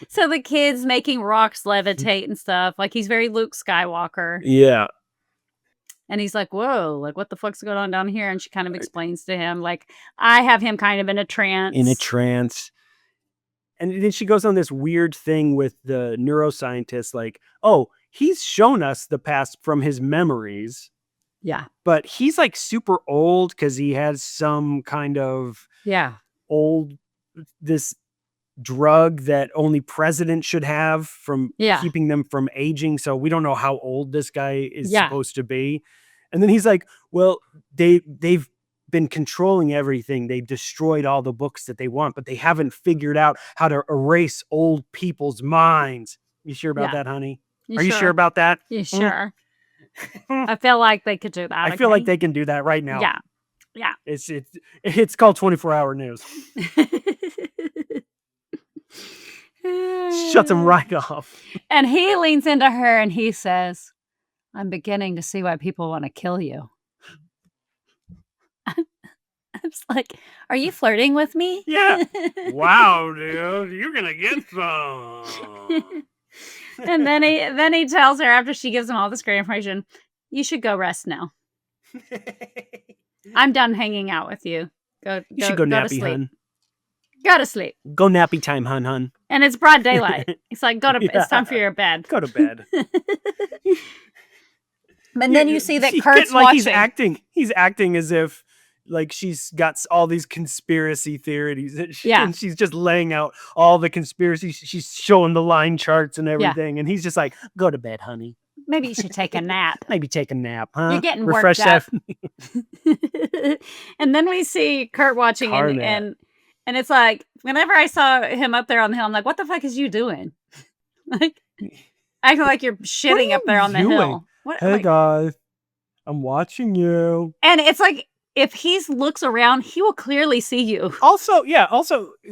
So the kid's making rocks levitate and stuff. Like, he's very Luke Skywalker. Yeah. And he's like, whoa, like, what the fuck's going on down here? And she kind of explains to him, like, I have him kind of in a trance. And then she goes on this weird thing with the neuroscientist, like, oh, he's shown us the past from his memories. Yeah. But he's like super old because he has some kind of this drug that only presidents should have from keeping them from aging. So we don't know how old this guy is supposed to be. And then he's like, well, they've been controlling everything. They've destroyed all the books that they want, but they haven't figured out how to erase old people's minds. You sure about that, honey? Are you sure about that? You sure? I feel like they could do that. I feel like they can do that right now. Yeah. It's called 24-hour news. Shuts him right off. And he leans into her and he says, I'm beginning to see why people want to kill you. I was like, are you flirting with me? Yeah. Wow, dude. You're going to get some. And then he tells her, after she gives him all this great information, you should go rest now. I'm done hanging out with you. You should go nappy, hun. Go to sleep. Go nappy time, hun. And it's broad daylight. It's like, it's time for your bed. Go to bed. And then you see that Kurt's watching. He's acting as if like she's got all these conspiracy theories. And she's just laying out all the conspiracies. She's showing the line charts and everything. And he's just like, go to bed, honey. Maybe you should take a nap. Maybe take a nap, huh? You're getting worked up. And then we see Kurt watching and it's like, whenever I saw him up there on the hill, I'm like, what the fuck is you doing? Like, acting like you're shitting up there on the hill. Hey, guys, I'm watching you. And it's like, if he looks around, he will clearly see you. Also,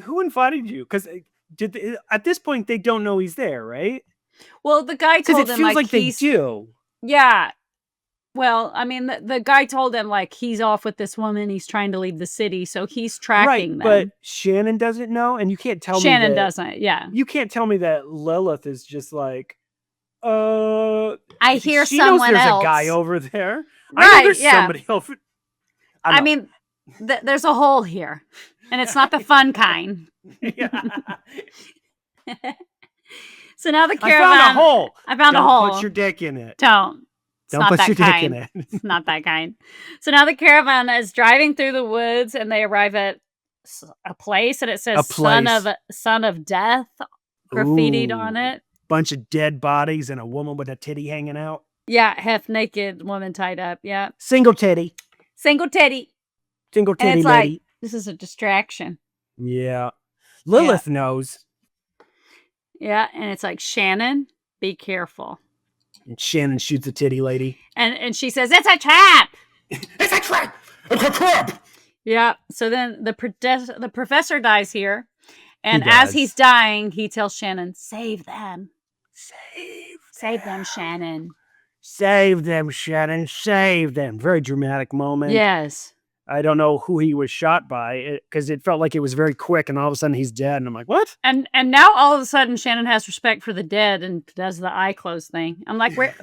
who invited you? Because at this point, they don't know he's there, right? Well, the guy told them, it feels like they do. Yeah. Well, I mean, the guy told them, like, he's off with this woman. He's trying to leave the city, so he's tracking them. But Shannon doesn't know, and you can't tell me Shannon doesn't, yeah. You can't tell me that Lilith is just like, I hear she someone knows there's else. A guy over there. Right, I know there's somebody over. I mean, there's a hole here, and it's not the fun kind. So now the caravan. I found a hole. Don't put your dick in it. Don't put your dick in it. It's not that kind. So now the caravan is driving through the woods, and they arrive at a place, and it says "Son of Death" graffitied on it. Bunch of dead bodies and a woman with a titty hanging out. Yeah, half naked woman tied up. Yeah, single titty. Single titty and it's lady. Like, this is a distraction. Yeah, Lilith knows. Yeah, and it's like, Shannon, be careful. And Shannon shoots a titty lady. And she says, it's a trap! It's a trap! It's a trap! Yeah, so then the professor dies here. And as he's dying, he tells Shannon, save them. Save them, Shannon. Save them, Shannon, save them. Very dramatic moment. Yes. I don't know who he was shot by because it felt like it was very quick and all of a sudden he's dead. And I'm like, what? And now all of a sudden Shannon has respect for the dead and does the eye close thing. I'm like, where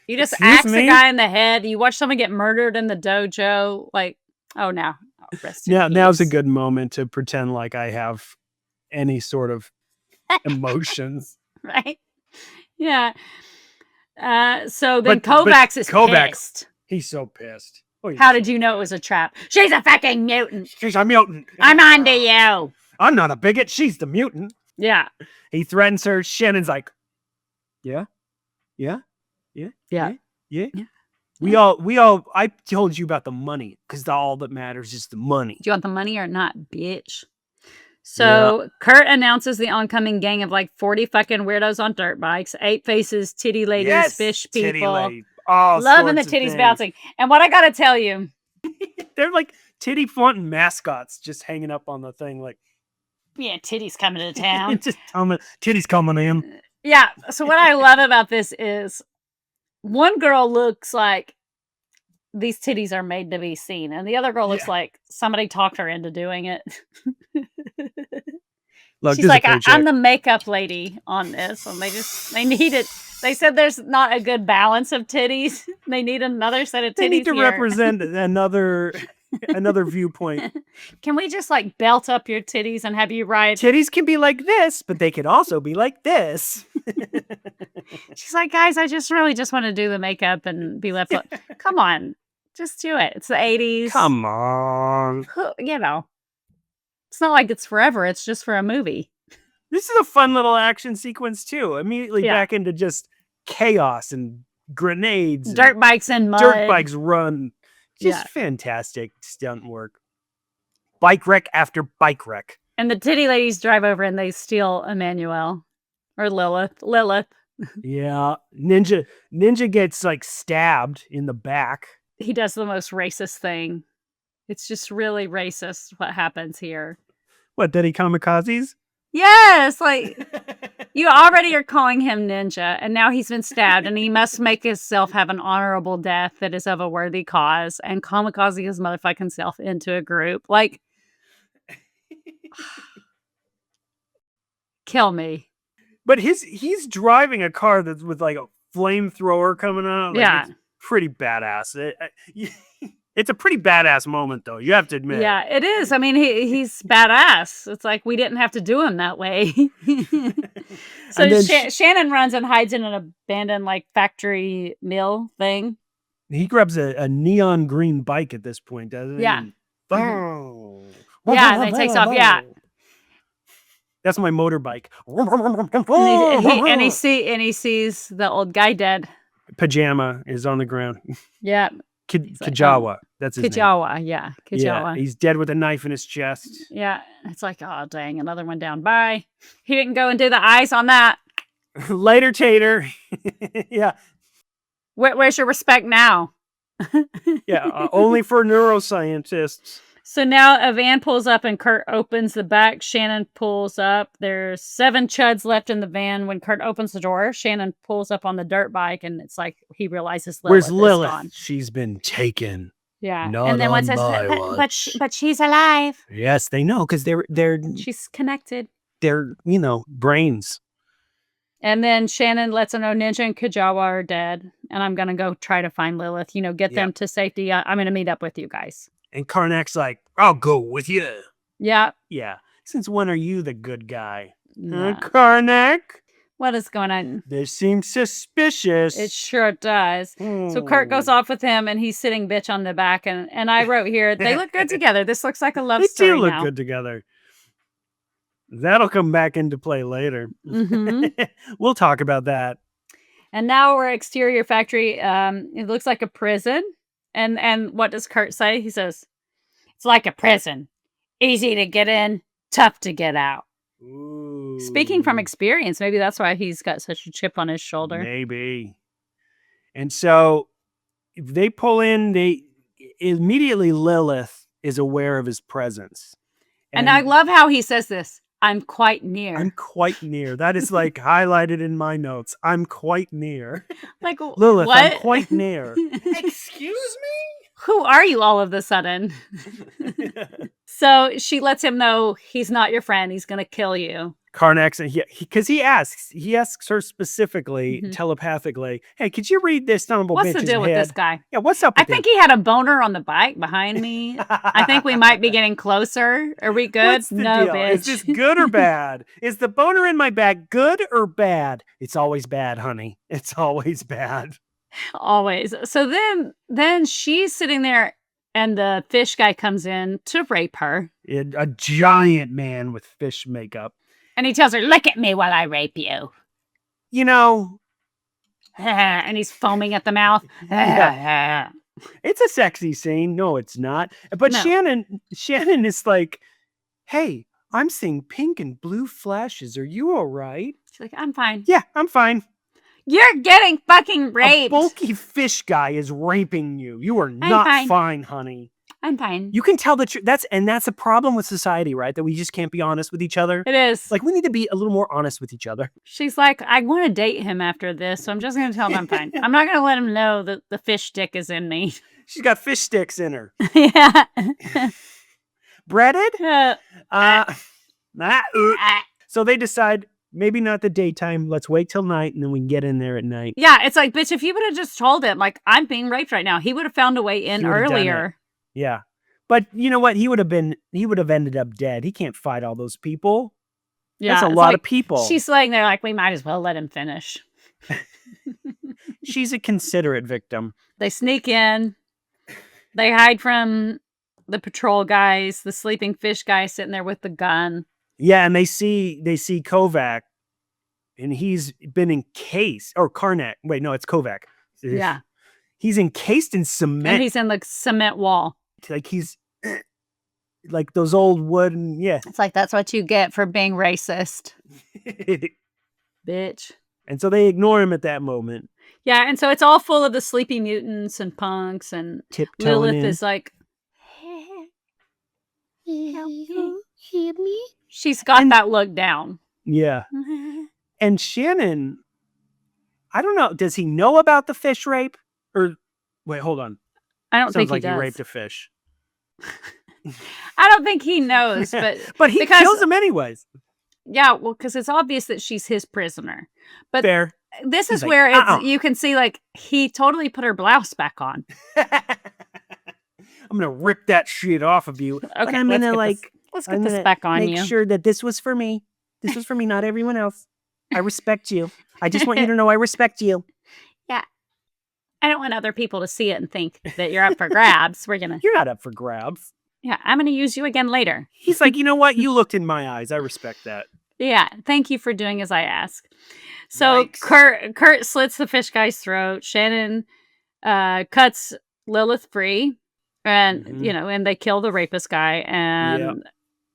you just axe a guy in the head. You watch someone get murdered in the dojo. Like, oh, now. Oh, rest in peace. Now's a good moment to pretend like I have any sort of emotions. Right? Yeah. So then Kovacs is pissed. He's so pissed. Oh, how did you know it was a trap? She's a fucking mutant. She's a mutant. I'm onto you. I'm not a bigot. She's the mutant. Yeah. He threatens her. Shannon's like, yeah. We all, I told you about the money because all that matters is the money. Do you want the money or not, bitch? So Kurt announces the oncoming gang of like 40 fucking weirdos on dirt bikes, 8 faces, titty ladies, fish people. Loving the titties bouncing. And what I gotta tell you, they're like titty flaunting mascots just hanging up on the thing like, yeah, titties coming to town. Just titties coming in. Yeah. So what I love about this is one girl looks like these titties are made to be seen, and the other girl looks like somebody talked her into doing it. Look, she's like, I'm the makeup lady on this, and they need it. They said there's not a good balance of titties. They need another set of titties. They need to represent another viewpoint. Can we just like belt up your titties and have you ride? Titties can be like this, but they could also be like this. She's like, guys, I just really want to do the makeup and be left. Come on, just do it. It's the 80s. Come on. You know, it's not like it's forever. It's just for a movie. This is a fun little action sequence too. Immediately back into just chaos and grenades. Dirt bikes and mud. Dirt bikes run. Just fantastic stunt work. Bike wreck after bike wreck. And the titty ladies drive over and they steal Emmanuel. Or Lilith. Yeah. Ninja gets like stabbed in the back. He does the most racist thing. It's just really racist what happens here. What, did he kamikazes? Yes, like you already are calling him Ninja, and now he's been stabbed, and he must make himself have an honorable death that is of a worthy cause, and kamikaze his motherfucking self into a group. Like, kill me. But he's driving a car that's with like a flamethrower coming out. Like, it's pretty badass. It's a pretty badass moment, though. You have to admit. Yeah, it is. I mean, he's badass. It's like we didn't have to do him that way. So Shannon runs and hides in an abandoned like factory mill thing. He grabs a neon green bike at this point, doesn't he? Yeah. Oh. Yeah, and he takes off. Yeah. That's my motorbike. And he sees the old guy dead. Pajama is on the ground. Yeah. Kajawa. That's his name. Kajawa, yeah. Kajawa. Yeah, he's dead with a knife in his chest. Yeah. It's like, oh, dang, another one down. Bye. He didn't go and do the eyes on that. Later, Tater. Yeah. Where's your respect now? Yeah, only for neuroscientists. So now a van pulls up and Kurt opens the back. Shannon pulls up. There's 7 chuds left in the van. When Kurt opens the door, Shannon pulls up on the dirt bike, and it's like he realizes Lilith. Where's Lilith? Is gone. She's been taken. Yeah, not and then one says, "But she's alive." Yes, they know because they're she's connected. They're brains. And then Shannon lets him know Ninja and Kajawa are dead, and I'm gonna go try to find Lilith. Get them to safety. I'm gonna meet up with you guys. And Karnak's like, I'll go with you. Yeah. Yeah. Since when are you the good guy? Yeah. Karnak? What is going on? This seems suspicious. It sure does. So Kurt goes off with him, and he's sitting bitch on the back. And I wrote here, they look good together. This looks like a love story. They do look good together. That'll come back into play later. Mm-hmm. We'll talk about that. And now we're exterior factory. It looks like a prison. And what does Kurt say? He says, it's like a prison. Easy to get in, tough to get out. Ooh. Speaking from experience, maybe that's why he's got such a chip on his shoulder. Maybe. And so if they pull in, immediately Lilith is aware of his presence. And I love how he says this. I'm quite near. I'm quite near. That is like highlighted in my notes. I'm quite near. Like, Lilith, what? I'm quite near. Excuse Who are you all of a sudden? me? So she lets him know he's not your friend. He's going to kill you. Karnak's, and because he asks her specifically, Mhm. telepathically, hey, could you read this son of a What's the bitch's deal with head? this guy? Yeah, what's up I with think him? he had a boner on the bike behind me. I think we might be getting closer. Are we good? What's the No, deal? bitch. Is this good or bad? Is the boner in my bag good or bad? It's always bad, honey. It's always bad. Always. So then she's sitting there and the fish guy comes in to rape her. A giant man with fish makeup. And he tells her, look at me while I rape you. You know, and he's foaming at the mouth. Yeah. It's a sexy scene. No, it's not. But No. Shannon is like, hey, I'm seeing pink and blue flashes. Are you all right? She's like, I'm fine. Yeah, I'm fine. You're getting fucking raped. A bulky fish guy is raping you. You are not fine, honey. I'm fine. You can tell that that's a problem with society, right? That we just can't be honest with each other. It is. Like, we need to be a little more honest with each other. She's like, I want to date him after this, so I'm just going to tell him I'm fine. I'm not going to let him know that the fish stick is in me. She's got fish sticks in her. Yeah. Breaded? So they decide, maybe not the daytime. Let's wait till night, and then we can get in there at night. Yeah, it's like, bitch, if you would have just told him, like, I'm being raped right now, he would have found a way in earlier. Yeah. But you know what? He would have ended up dead. He can't fight all those people. Yeah. That's a lot of people. She's laying there like, we might as well let him finish. She's a considerate victim. They sneak in. They hide from the patrol guys, the sleeping fish guy sitting there with the gun. Yeah, and they see Kovac, and he's been encased, or Karnak. Wait, no, it's Kovac. Yeah. He's encased in cement. And he's in the cement wall. Like he's like those old wooden, yeah. It's like, that's what you get for being racist. Bitch. And so they ignore him at that moment. Yeah, and so it's all full of the sleepy mutants and punks, and Lilith is like, help me. She's got that look down. Yeah. And Shannon, I don't know, does he know about the fish rape? Or wait, hold on. I don't think he does. Sounds like he raped a fish. I don't think he knows, but but he kills him anyways. Yeah, well, because it's obvious that she's his prisoner. But fair. This is where it's you can see, like, he totally put her blouse back on. I'm gonna rip that shit off of you. Okay, I'm gonna let's get this back on you. Make sure that this was for me. This was for me, not everyone else. I respect you. I just want you to know I respect you. Yeah. I don't want other people to see it and think that you're up for grabs. You're not up for grabs. Yeah, I'm gonna use you again later. He's like, you know what? You looked in my eyes. I respect that. Yeah, thank you for doing as I ask. So Kurt slits the fish guy's throat. Shannon cuts Lilith free, and and they kill the rapist guy, and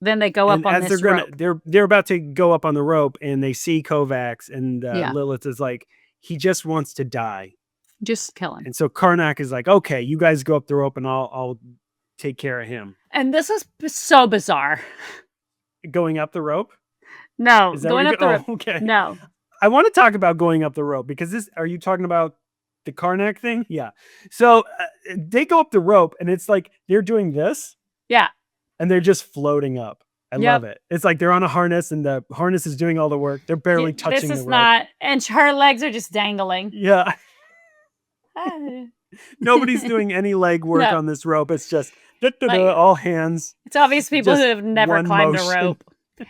then they go up on this rope. They're about to go up on the rope, and they see Kovacs, and Lilith is like, he just wants to die. Just kill him. And so Karnak is like, okay, you guys go up the rope, and I'll take care of him. And this is so bizarre. Going up the rope? No, going up the rope. Okay. No. I want to talk about going up the rope because are you talking about the Karnak thing? Yeah. So they go up the rope and it's like they're doing this. Yeah. And they're just floating up. I love it. It's like they're on a harness and the harness is doing all the work. They're barely touching the rope. This is not, and her legs are just dangling. Yeah. Nobody's doing any leg work on this rope. It's just all hands. It's obvious people who have never climbed a rope.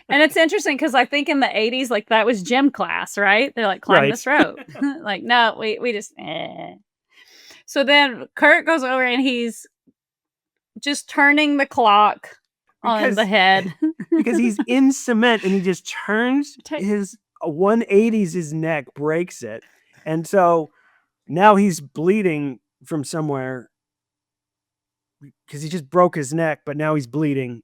And it's interesting because I think in the 80s, like, that was gym class, right? They're like, climb this rope. Like, no, we just, So then Kurt goes over and he's just turning the clock on the head. Because he's in cement and he just turns his 180s his neck, breaks it. And so now he's bleeding from somewhere because he just broke his neck, but now he's bleeding.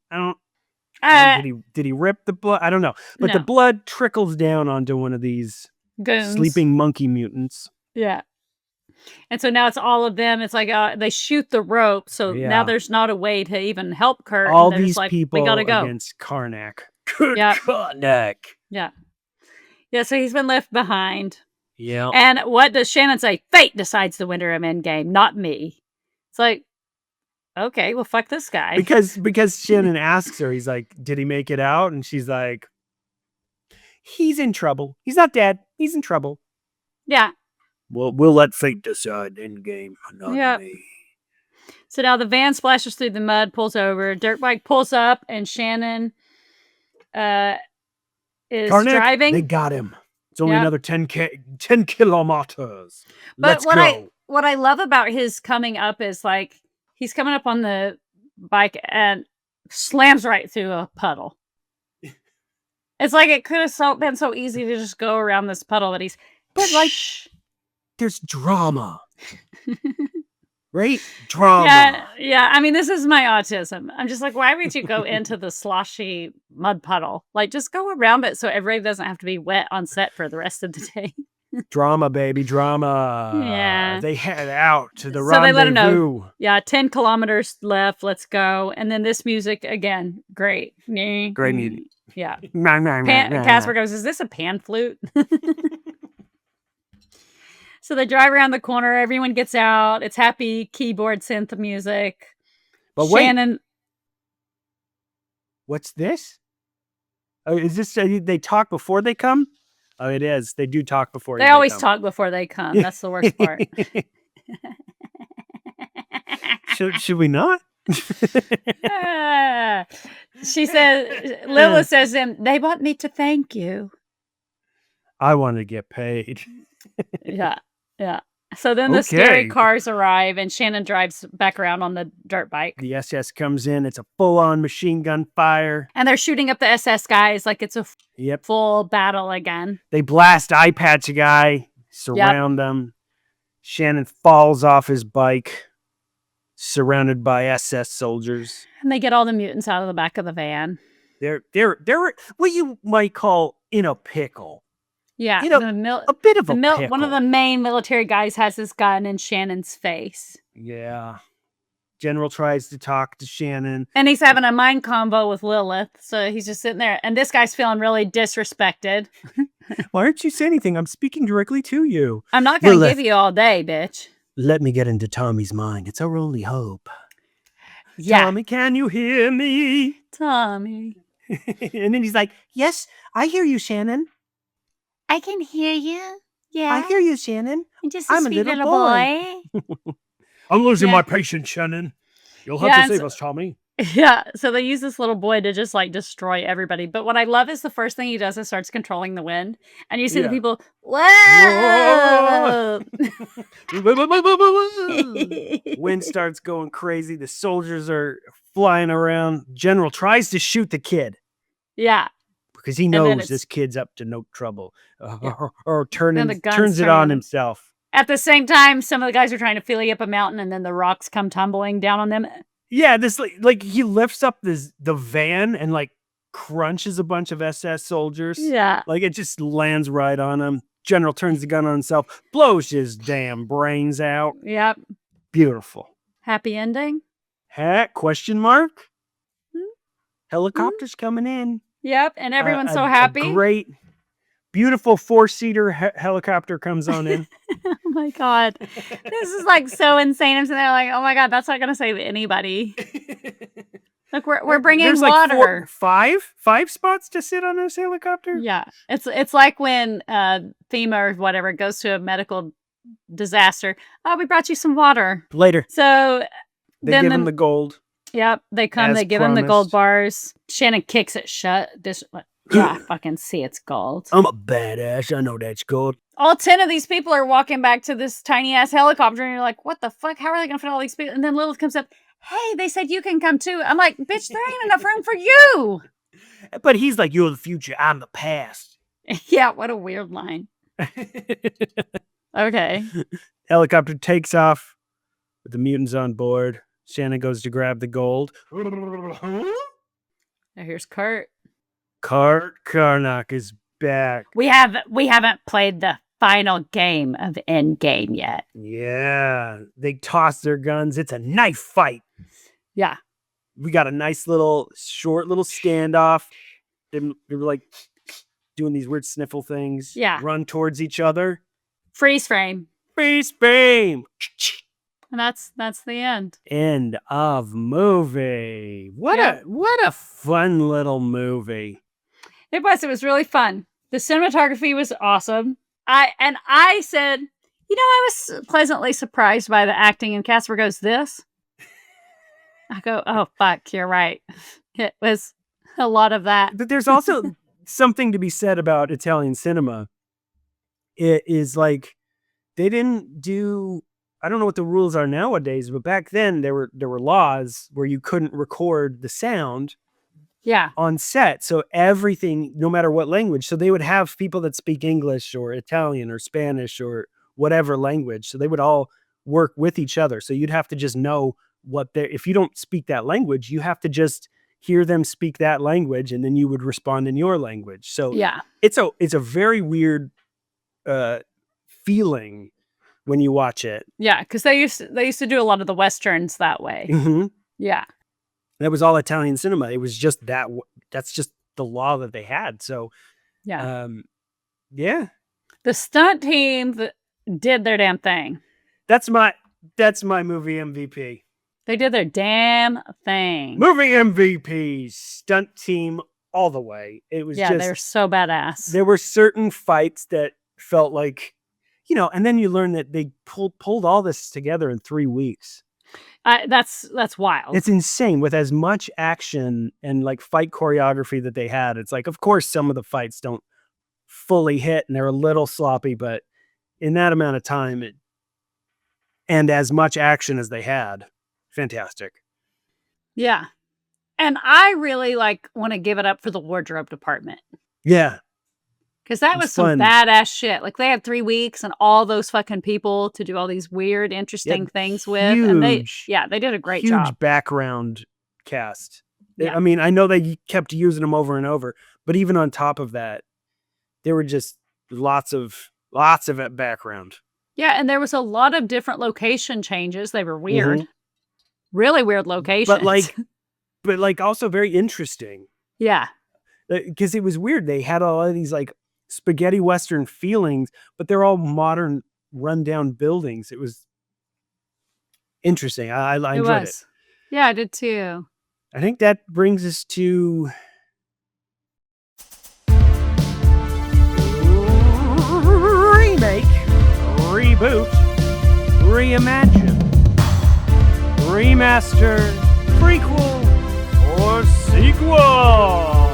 Did he rip the blood? I don't know. But the blood trickles down onto one of these sleeping monkey mutants. Yeah. And so now it's all of them. It's like they shoot the rope. So now there's not a way to even help Kurt. All these people we gotta go against Karnak. Good Yep. neck. Yeah. Yeah, so he's been left behind. Yeah. And what does Shannon say? Fate decides the winner of Endgame, not me. It's like, okay, well, fuck this guy. Because Shannon asks her, he's like, did he make it out? And she's like, he's in trouble. He's not dead. He's in trouble. Yeah. Well, we'll let fate decide. Endgame, not me. So now the van splashes through the mud, pulls over. Dirt bike pulls up, and Shannon is Karnak, driving. they got him. It's only another 10 kilometers. Let's go. What I love about his coming up is like he's coming up on the bike and slams right through a puddle. It's like it could have been so easy to just go around this puddle that he's. But like, there's drama. Right? Drama. Yeah. I mean, this is my autism. I'm just like, why would you go into the sloshy mud puddle? Like, just go around it so everybody doesn't have to be wet on set for the rest of the day. Drama, baby, drama. Yeah. They head out to the So rendezvous. they let him know. Yeah, 10 kilometers left. Let's go. And then this music again. Great. Great music. Yeah. Casper goes, is this a pan flute? So they drive around the corner. Everyone gets out. It's happy keyboard synth music. But Shannon. wait. What's this? Oh, is this they talk before they come? Oh, it is. They do talk before they always talk before they come. That's the worst part. Should we not? She says, Lilith says to him, they want me to thank you. I want to get paid. Yeah. So then the scary cars arrive and Shannon drives back around on the dirt bike. The SS comes in. It's a full-on machine gun fire. And they're shooting up the SS guys like it's a full battle again. They blast eye patch a guy, surround them. Shannon falls off his bike, surrounded by SS soldiers. And they get all the mutants out of the back of the van. They're what you might call in a pickle. Yeah, a bit of a pickle. One of the main military guys has his gun in Shannon's face. Yeah. General tries to talk to Shannon. And he's having a mind combo with Lilith. So he's just sitting there. And this guy's feeling really disrespected. Why aren't you saying anything? I'm speaking directly to you. I'm not going to give you all day, bitch. Let me get into Tommy's mind. It's our only hope. Yeah. Tommy, can you hear me? Tommy. And then he's like, yes, I hear you, Shannon. I can hear you. Yeah. I hear you, Shannon. I'm a little boy. I'm losing my patience, Shannon. You'll have to save us, Tommy. Yeah. So they use this little boy to just like destroy everybody. But what I love is the first thing he does is starts controlling the wind. And you see the people, whoa! Wind starts going crazy. The soldiers are flying around. General tries to shoot the kid. Yeah. Because he knows this kid's up to no trouble. Or turns it on himself. At the same time, some of the guys are trying to filly up a mountain and then the rocks come tumbling down on them. Yeah, this like he lifts up the van and like crunches a bunch of SS soldiers. Yeah. Like it just lands right on him. General turns the gun on himself, blows his damn brains out. Yep. Beautiful. Happy ending? Question mark? Helicopters coming in. Yep, and everyone's so happy. A great, beautiful 4-seater helicopter comes on in. Oh my God. This is like so insane. I'm sitting there like, oh my God, that's not going to save anybody. Look, we're bringing There's water. Like five spots to sit on this helicopter? Yeah. It's like when FEMA or whatever goes to a medical disaster. Oh, we brought you some water. Later. So they give him the gold. Yep, they come, they give him the gold bars. Shannon kicks it shut. I fucking see it's gold. I'm a badass. I know that's gold. All 10 of these people are walking back to this tiny ass helicopter, and you're like, what the fuck? How are they going to fit all these people? And then Lilith comes up, hey, they said you can come too. I'm like, bitch, there ain't enough room for you. But he's like, you're the future. I'm the past. Yeah, what a weird line. Okay. Helicopter takes off with the mutants on board. Shannon goes to grab the gold. Now here's Kurt. Karnak is back. We haven't played the final game of Endgame yet. Yeah. They toss their guns. It's a knife fight. Yeah. We got a nice short little standoff. they were like doing these weird sniffle things. Yeah. Run towards each other. Freeze frame. Freeze frame. And that's the end. End of movie. What a fun little movie. It was really fun. The cinematography was awesome. I said, I was pleasantly surprised by the acting, and Casper goes, "This?" I go, "Oh fuck, you're right." It was a lot of that. But there's also something to be said about Italian cinema. It is like they didn't do, I don't know what the rules are nowadays, but back then there were laws where you couldn't record the sound on set. So everything, no matter what language, so they would have people that speak English or Italian or Spanish or whatever language. So they would all work with each other. So you'd have to just know if you don't speak that language, you have to just hear them speak that language, and then you would respond in your language. So it's a very weird feeling when you watch it. Yeah, because they used to do a lot of the Westerns that way. Mm-hmm. Yeah. That was all Italian cinema. It was just that's just the law that they had. So, the stunt team did their damn thing. That's my movie MVP. They did their damn thing. Movie MVP, stunt team all the way. It was they're so badass. There were certain fights that felt like, and then you learn that they pulled all this together in 3 weeks. That's wild. It's insane with as much action and like fight choreography that they had. It's like, of course, some of the fights don't fully hit and they're a little sloppy, but in that amount of time and as much action as they had, fantastic. Yeah. And I really want to give it up for the wardrobe department. Yeah. Because that was some badass shit. Like, they had 3 weeks and all those fucking people to do all these weird, interesting things with. And they did a great job. Huge background cast. Yeah. I mean, I know they kept using them over and over, but even on top of that, there were just lots of background. Yeah, and there was a lot of different location changes. They were weird. Mm-hmm. Really weird locations. But also very interesting. Yeah. Because it was weird. They had all of these spaghetti Western feelings, but they're all modern rundown buildings. It was interesting. I enjoyed it. Yeah, I did too. I think that brings us to remake, reboot, reimagine, remaster, prequel, or sequel.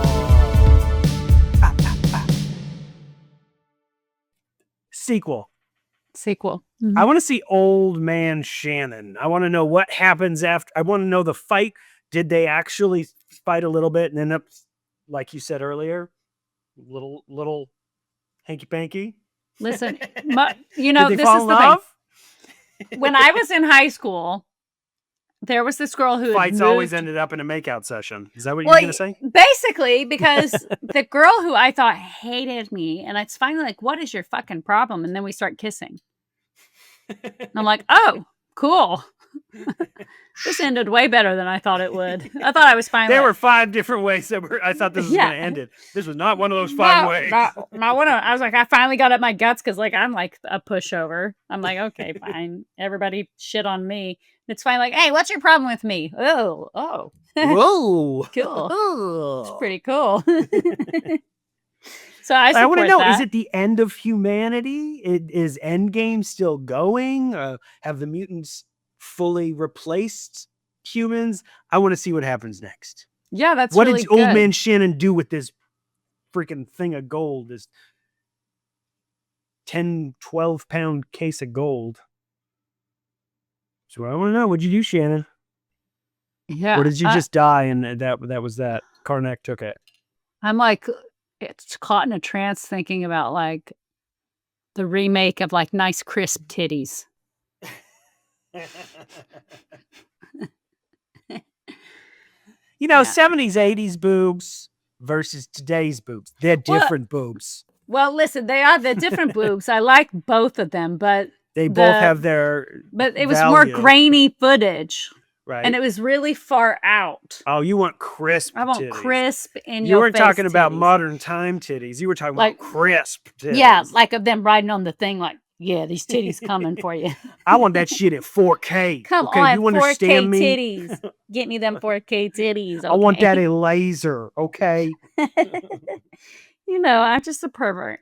Sequel. Mm-hmm. I want to see old man Shannon. I want to know what happens after. I want to know the fight. Did they actually fight a little bit and end up, like you said earlier, little hanky panky? Listen, Did they this fall is in the love? thing. When I was in high school, there was this girl who fights always ended up in a makeout session. Is that what you were going to say? Basically, because the girl who I thought hated me, and it's finally like, what is your fucking problem? And then we start kissing. And I'm like, oh, cool. This ended way better than I thought it would. I thought I was finally. There were 5 different ways I thought this was going to end it. This was not one of those 5 ways. I was like, I finally got up my guts because I'm like a pushover. I'm like, okay, fine. Everybody shit on me. It's fine. Like, hey, what's your problem with me? Oh. Whoa. Cool. Oh. It's pretty cool. So I want to know, that. Is it the end of humanity? Is Endgame still going? Have the mutants fully replaced humans? I want to see what happens next. Yeah, that's what really did good. old man Shannon do with this freaking thing of gold? This 10, 12 pound case of gold. So I want to know, what'd you do, Shannon? Yeah. Or did you just die and that was that? Karnak took it. I'm it's caught in a trance thinking about the remake of nice crisp titties. 70s, 80s boobs versus today's boobs. They're different boobs. Well, listen, they're different boobs. I like both of them, but they both have their But it was value. more grainy footage. Right. And it was really far out. Oh, you want crisp I want titties. crisp in You your weren't face talking about titties. modern time titties. You were talking Like- about crisp titties. Yeah, like of them riding on the thing like, yeah, these titties coming for you. I want that shit at 4K. Come okay, on, you 4K understand me? titties. Get me them 4K titties. Okay? I want that in laser, okay? You know, I'm just a pervert.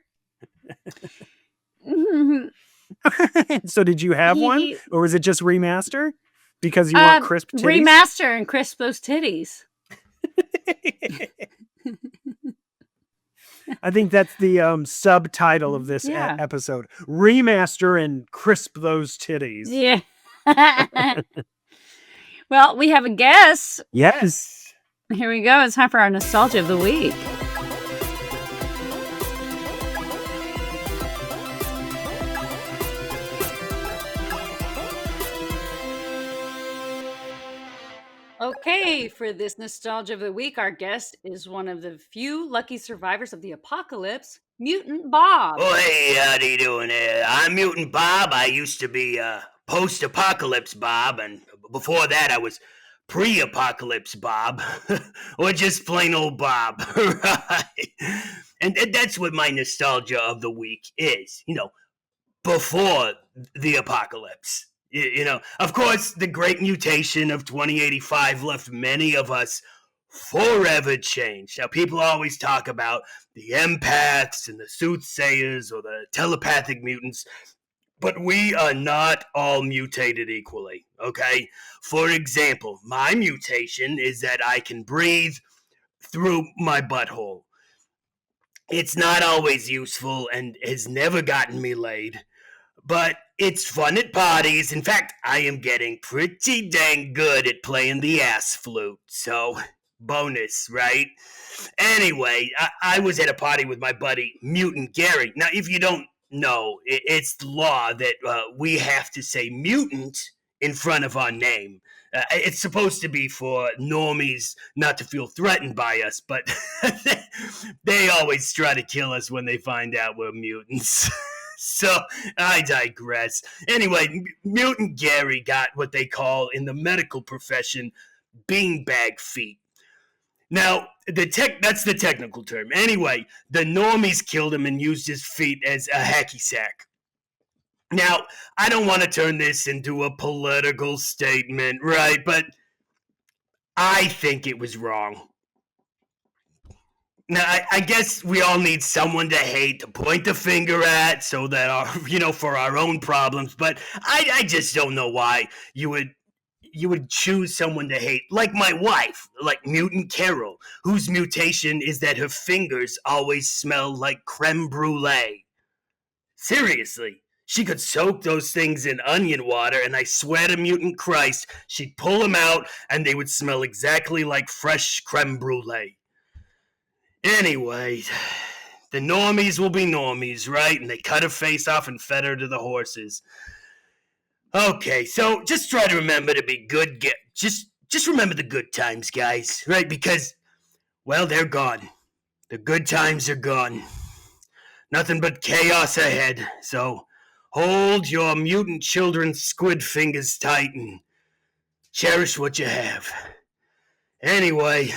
So did you have one? He- Or was it just remaster? Because you want crisp titties? Remaster and crisp those titties. I think that's the subtitle of this Yeah. episode. Remaster and crisp those titties. Yeah. Well, we have a guess. Yes. Here we go. It's time for our nostalgia of the week. Okay, for this nostalgia of the week, our guest is one of the few lucky survivors of the apocalypse, Mutant Bob. Oh, hey, how do you doing? I'm Mutant Bob. I used to be post-apocalypse Bob, and before that I was pre-apocalypse Bob, or just plain old Bob, right? And that's what my nostalgia of the week is, before the apocalypse. You know, of course, the great mutation of 2085 left many of us forever changed. Now, people always talk about the empaths and the soothsayers or the telepathic mutants, but we are not all mutated equally, okay? For example, my mutation is that I can breathe through my butthole. It's not always useful and has never gotten me laid, but it's fun at parties. In fact, I am getting pretty dang good at playing the ass flute, so bonus, right? Anyway, I was at a party with my buddy Mutant Gary. Now, if you don't know, it's the law that we have to say mutant in front of our name. It's supposed to be for normies not to feel threatened by us, but they always try to kill us when they find out we're mutants. So, I digress. Anyway, Mutant Gary got what they call in the medical profession beanbag feet. Now, that's the technical term. Anyway, the normies killed him and used his feet as a hacky sack. Now, I don't want to turn this into a political statement, right? But I think it was wrong. Now, I guess we all need someone to hate, to point the finger at, so that for our own problems. But I just don't know why you would choose someone to hate, like my wife, like Mutant Carol, whose mutation is that her fingers always smell like creme brulee. Seriously, she could soak those things in onion water, and I swear to Mutant Christ, she'd pull them out, and they would smell exactly like fresh creme brulee. Anyway, the normies will be normies, right? And they cut her face off and fed her to the horses. Okay, so just try to remember to be good. Just remember the good times, guys, right? Because, well, they're gone. The good times are gone. Nothing but chaos ahead. So hold your mutant children's squid fingers tight and cherish what you have. Anyway,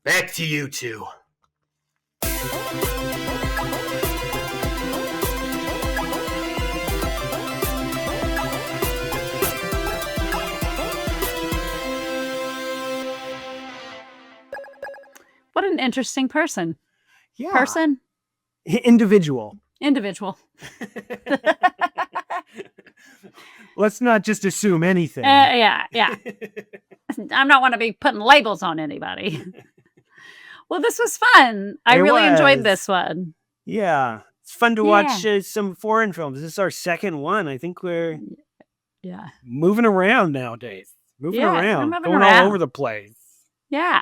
back to you two. What an interesting person. Yeah. Person? Individual. Individual. Let's not just assume anything. Yeah. I'm not want to be putting labels on anybody. Well, this was fun. I really enjoyed this one. Yeah. It's fun to watch some foreign films. This is our second one. I think we're moving around nowadays. Moving around. Going all over the place. Yeah.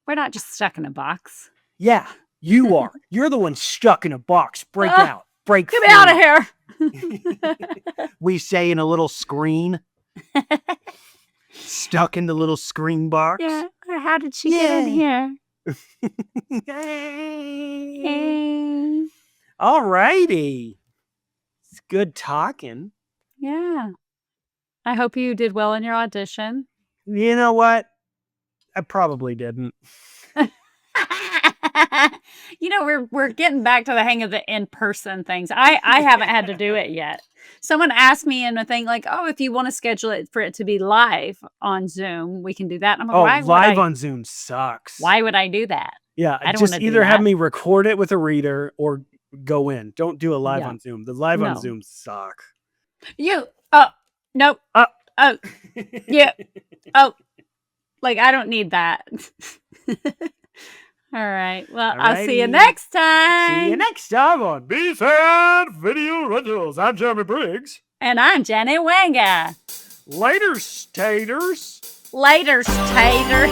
We're not just stuck in a box. Yeah, you are. You're the one stuck in a box. Break out. Break Get free. me out of here. We say in a little screen. Stuck in the little screen box. Yeah. How did she get in here? Hey. All righty. It's good talking. Yeah. I hope you did well in your audition. You know what? I probably didn't. We're getting back to the hang of the in-person things. I haven't had to do it yet. Someone asked me in a thing like, "Oh, if you want to schedule it for it to be live on Zoom, we can do that." And I'm like, live on Zoom sucks. Why would I do that? Yeah, I don't just wanna do either have that. me record it with a reader or go in. Don't do a live Yeah. on Zoom. The live on No. Zoom suck. Nope. Yeah. Like, I don't need that. All right. Well, I'll see you Alrighty. next time. See you next time on B-Sad Video Rentals. I'm Jeremy Briggs. And I'm Jenny Wenger. Later, staters. Later, taters.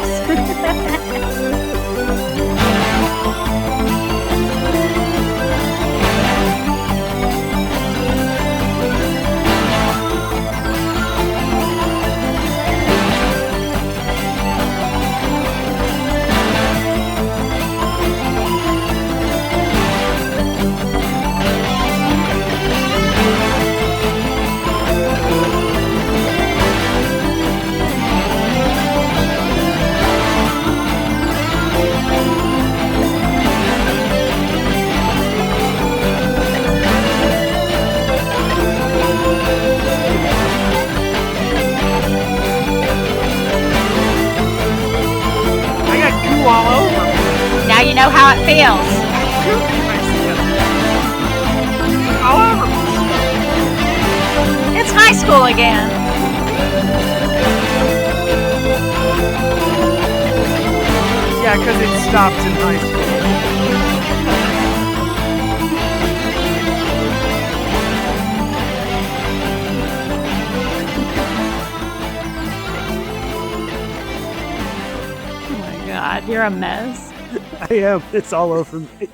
All over me. Now you know how it feels. All over me. It's high school again. Yeah, because it stops in high school. God, you're a mess. I am. It's all over me.